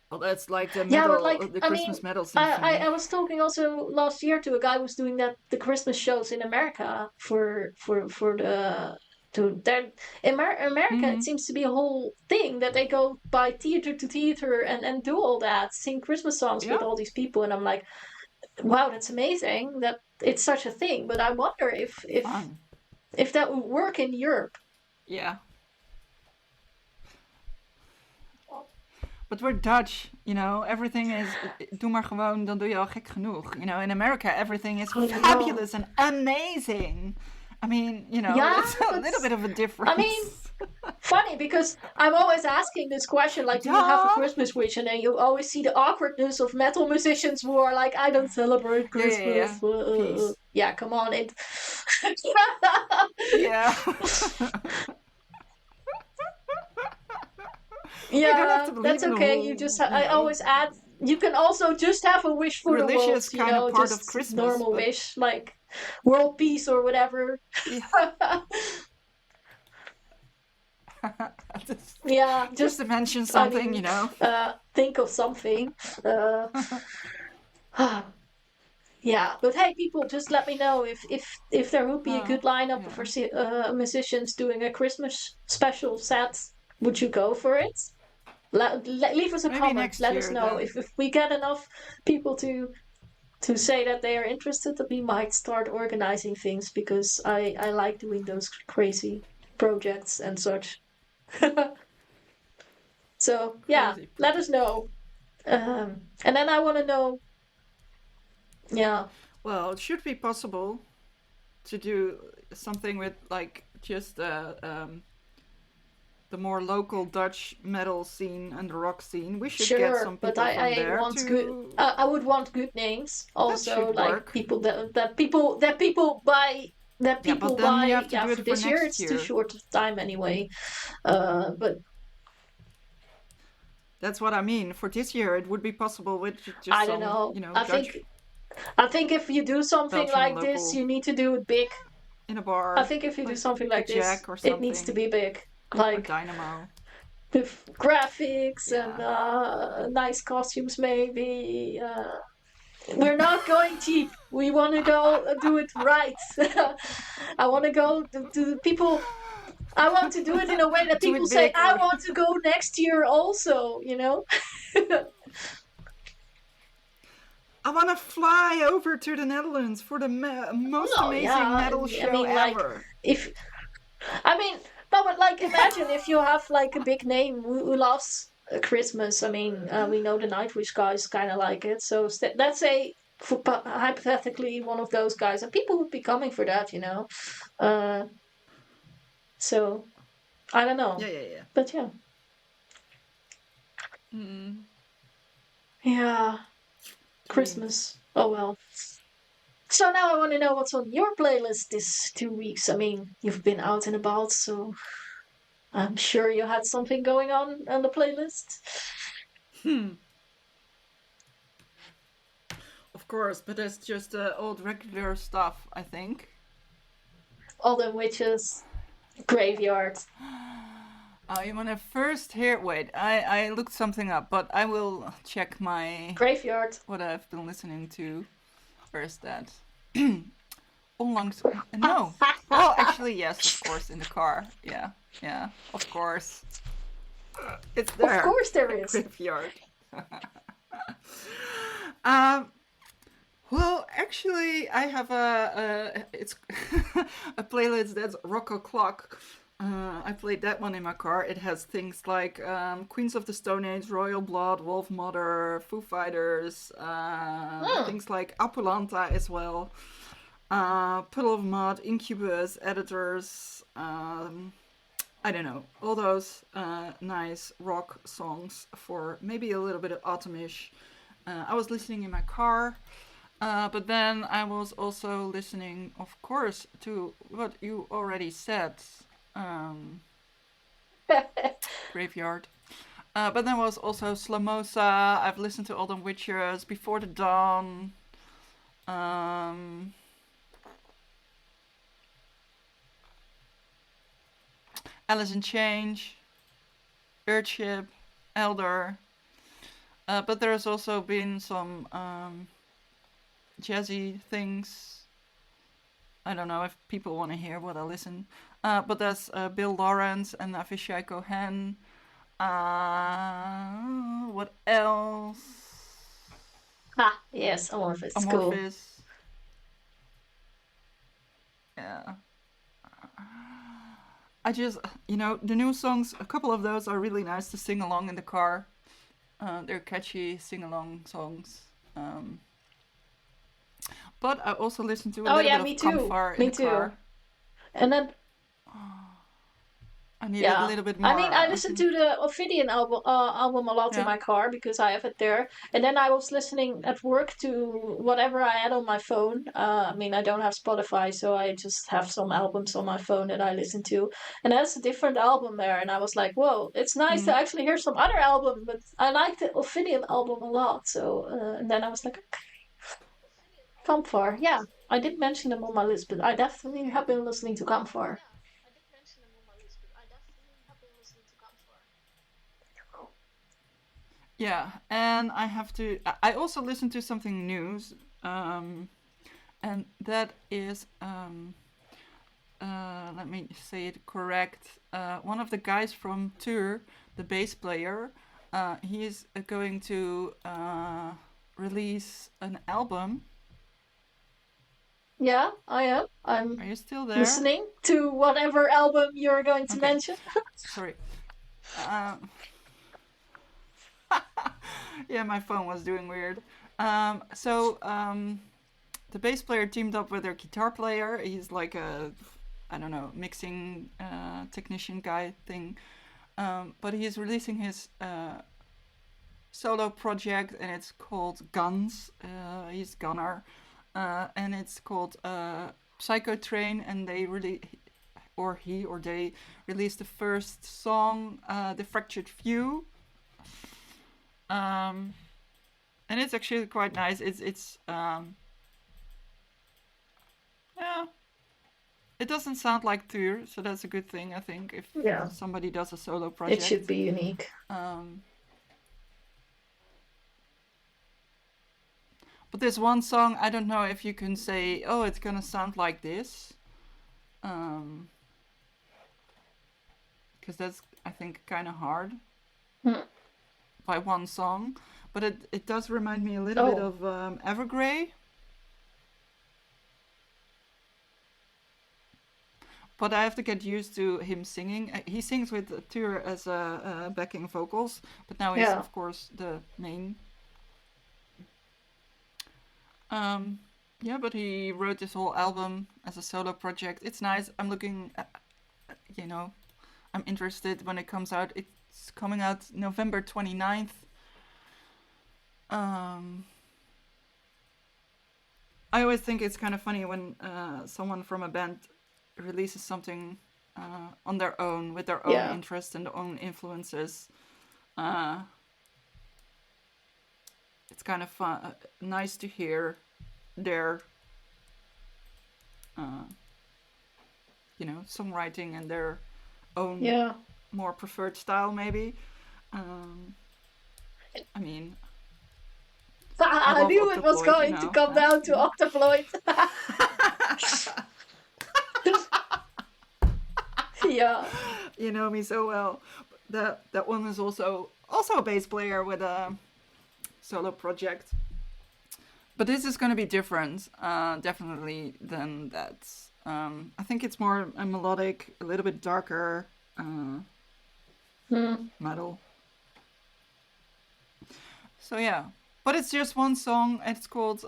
Well, that's like Yeah, but like, the I mean, Christmas metal I symphony. was talking also last year to a guy who's doing that the Christmas shows in America for the to their America. It Mm. seems to be a whole thing that they go by theater to theater and do all that, sing Christmas songs with Yeah. all these people, and I'm like, wow, that's amazing that it's such a thing. But I wonder Fun. if that would work in Europe. Yeah. But we're Dutch, you know. Everything is doe maar gewoon, dan doe je al gek genoeg. You know, in America everything is I don't know. fabulous and amazing. I mean, you know, Yeah, it's a but little bit of a I mean, difference. funny because I'm always asking this question, like, do you have a Yeah. Christmas wish? And then you always see the awkwardness of metal musicians who are like, I don't celebrate Yeah, yeah, yeah. Christmas. Peace. Yeah, come on, it. Yeah. We don't have Yeah, to believe that's in the okay. whole, I always add. You can also just have a wish for the world. religious kind of part of Just Christmas, normal but wish, like world peace or whatever. yeah. just, Yeah, just just to mention I something, you mean, know. think of something. Uh, Yeah, but hey, people, just let me know if there would be a good lineup Yeah. for musicians doing a Christmas special set. Would you go for it? Leave us a Maybe comment. next Let us year know then. if we get enough people to say that they are interested. That we might start organizing things because I like doing those crazy projects and such. So yeah, Crazy let us project. know. And then I want to know. Yeah, Well, it should be possible to do something with like just the more local Dutch metal scene and the rock scene. We should get sure, some but people from I there want good. to. I would want good names That also, should like work. people that people buy that Yeah, but people then you buy. have to Yeah, do for it for this year next it's too year. short of time anyway. But That's what I mean. For this year, it would be possible with just I don't some, know. you know, Dutch, I think if you do something Belgian like this, local you need to do it big. in a I bar, think if you do like something a like this, Jack or it needs to something, be big, or like Dynamo. with graphics and Yeah. nice costumes, maybe. We're not going cheap. We want to go do it right. I want to go to the people. I want to do it in a way that Do people it say, big I or. want to go next year also, you know? I want to fly over to the Netherlands for the most No, amazing yeah. metal I show mean, like, ever. if, I mean, no, but like, imagine if you have like a big name who loves Christmas. I mean, we know the Nightwish guys kind of like it. So let's say, hypothetically, one of those guys, and people would be coming for that, you know? Uh, so I don't Yeah, know. yeah, yeah. But yeah. Mm, Yeah. dreams. Christmas. Oh well. So now I want to know what's on your playlist this 2 weeks. I mean, you've been out and about, so I'm sure you had something going on the playlist. Hmm. Of course, but that's just old regular stuff, I think. All the witches, graveyard, Oh, you want to first hear? Wait, I looked something up, but I will check my graveyard. what I've been listening to. Where's that? Onlangs. No. Well, actually, yes, of course, in the car. Yeah, yeah, of course. It's Of there. course there is. Graveyard. um, well, actually, I have a it's a playlist that's rock o'clock. I played that one in my car. It has things like Queens of the Stone Age, Royal Blood, Wolf Mother, Foo Fighters, Hmm. things like Apulanta as well, Puddle of Mud, Incubus, Editors. I don't know, all those nice rock songs for maybe a little bit of autumnish. I was listening in my car. But then I was also listening, of course, to what you already said. Um, Graveyard. But there was also Slamosa. I've listened to Autumn Witchers, Before the Dawn. Um, Alice in Change, Earthship, Elder. But there's also been some jazzy things. I don't know if people want to hear what I listen. But there's Bill Lawrence and Avishai Cohen. What else? Ah, yes, Amorphous. Cool. Amorphis. Yeah. I just, the new songs, a couple of those are really nice to sing along in the car. They're catchy sing along songs. But I also listen to a Oh little yeah, bit me of too. Comfar in Me the car. too. And then I needed a yeah. little bit I more. mean, I listened to the Ophidian album a lot in Yeah. my car because I have it there. And then I was listening at work to whatever I had on my phone. I mean, I don't have Spotify, so I just have some albums on my phone that I listen to. And that's a different album there. And I was like, whoa, it's nice to Mm. actually hear some other album, but I like the Ophidian album a lot. So, and then I was like, okay, Camphor. Yeah, I did mention them on my list, but I definitely have been listening to Camphor. Yeah, and I have to. I also listened to something new, and that is. Let me say it correct. One of the guys from Tour, the bass player, he is going to release an album. Yeah, I am. Are I'm you still there? listening to whatever album you're going to Okay, mention. sorry. Uh, yeah, my phone was doing weird. The bass player teamed up with their guitar player. He's like a, I don't know, mixing technician guy thing. But he's releasing his solo project, and it's called Guns. He's Gunner, and it's called Psycho Train. And they really, or he or they, released the first song, "The Fractured View." Um, and it's actually quite nice. It's yeah, it doesn't sound like Tour, so that's a good thing, I think, if Yeah, somebody does a solo it should project. be unique. Um, but there's one song, I don't know if you can say, oh, it's gonna sound like this. Because that's, I think, kind of hard Hmm. by one song. But it does remind me a little bit Oh, of Evergrey. But I have to get used to him singing. He sings with Tour as backing vocals, but now he's, yeah. of course, the main. Um, yeah, but he wrote this whole album as a solo project. It's nice. I'm looking, you know, I'm interested when it comes out. It's coming out November 29th. Um, I always think it's kind of funny when someone from a band releases something on their own with their own Yeah. interests and their own influences. Uh, it's kind of fun, nice to hear their, uh, songwriting and their own Yeah. more preferred style, maybe. I mean, I I love knew it was Octoploid, going to come down to Octoploid. Yeah. You know me so well. That one is also a bass player with a solo project. But this is going to be different, definitely, than that. I think it's more a melodic, a little bit darker Hmm. metal. So yeah, but it's just one song. It's called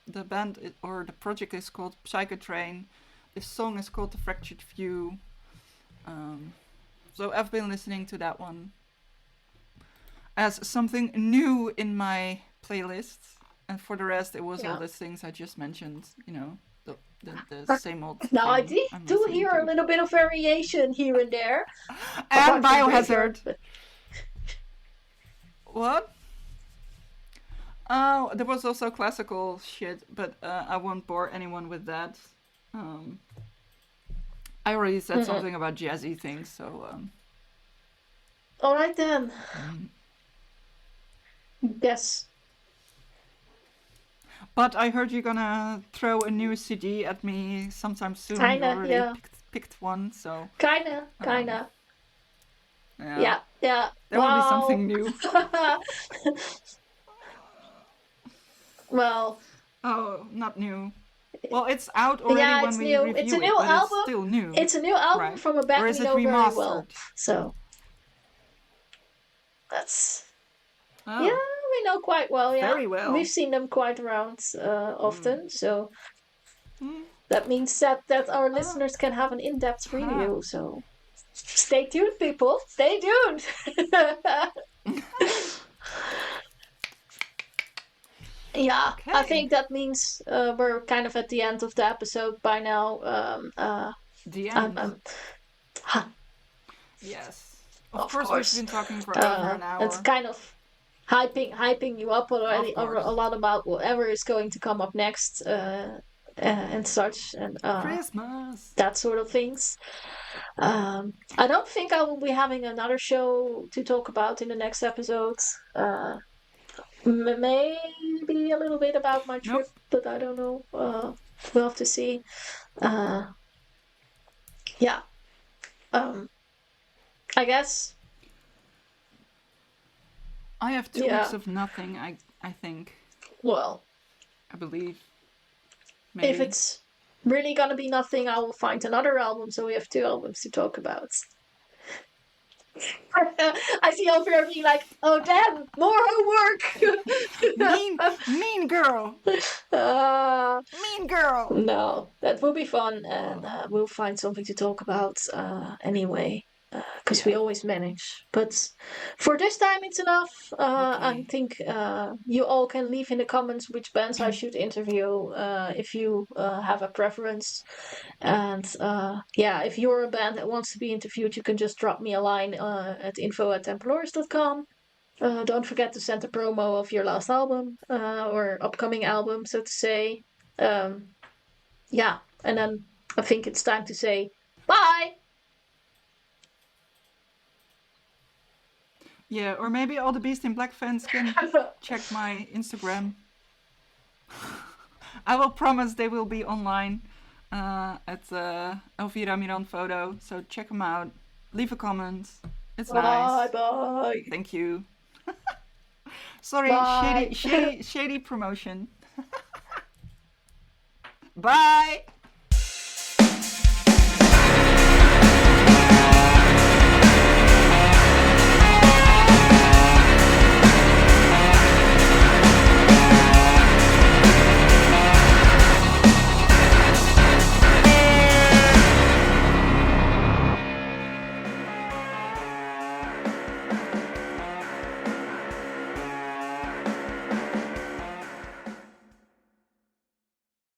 the band or the project is called Psychotrain. This song is called The Fractured View. So I've been listening to that one as something new in my playlist, and for the rest, it was all Yeah. the things I just mentioned. the same old Now I thing I'm do listening hear a to. little bit of variation here and there, And apart from Graveyard. Biohazard. But What? Oh, there was also classical shit, but I won't bore anyone with that. Um, I already said something about jazzy things, so all right then. Yes, But I heard you're gonna throw a new CD at me sometime soon. You kinda, already yeah, picked one, so kinda, um, kinda, yeah, yeah, yeah. there will be Wow. something new. Well, Oh, not new. Well, it's out already yeah, when it's we new. It's a review it, new but it's album. still new, It's a new album right? from a Or band is we it know very well. remastered? So that's yeah, Oh, we know quite well. Yeah, very we've well. seen them quite around Mm. often. So Mm. that means that our Ah, listeners can have an in-depth ha. review. So stay tuned, people. Stay tuned. Yeah, I Okay. think that means we're kind of at the end of the episode by now. The I'm, end. I'm huh, Yes. Of of course, we've course. been talking for over an It's hour. kind of hyping you up Of already a course. lot about whatever is going to come up next, and such, and Christmas. that sort of things. I don't think I will be having another show to talk about in the next episode. Maybe a little bit about my trip, Nope. but I don't know. We'll have to see. Uh, yeah. Um, I guess. I have 2 weeks Yeah. of nothing. I think. Well, I believe. if Maybe. it's really gonna be nothing, I will find another album, so we have two albums to talk about. I see over here being like, oh damn, more Mean, homework. mean girl. uh, Mean girl. no, that will be fun, and Oh, we'll find something to talk about anyway, because we yeah. always manage. But for this time, it's enough. I Okay. think you all can leave in the comments which bands I should interview if you have a preference. And yeah, if you're a band that wants to be interviewed, you can just drop me a line at info@templars.com. Don't forget to send a promo of your last album or upcoming album, so to say. Um, yeah, and then I think it's time to say bye. Yeah, or maybe all the Beast in Black fans can check my Instagram. I will promise they will be online at Elvira Miran Photo. So check them out. Leave a comment. It's Bye nice. bye. Thank you. Sorry, Bye. shady promotion. Bye.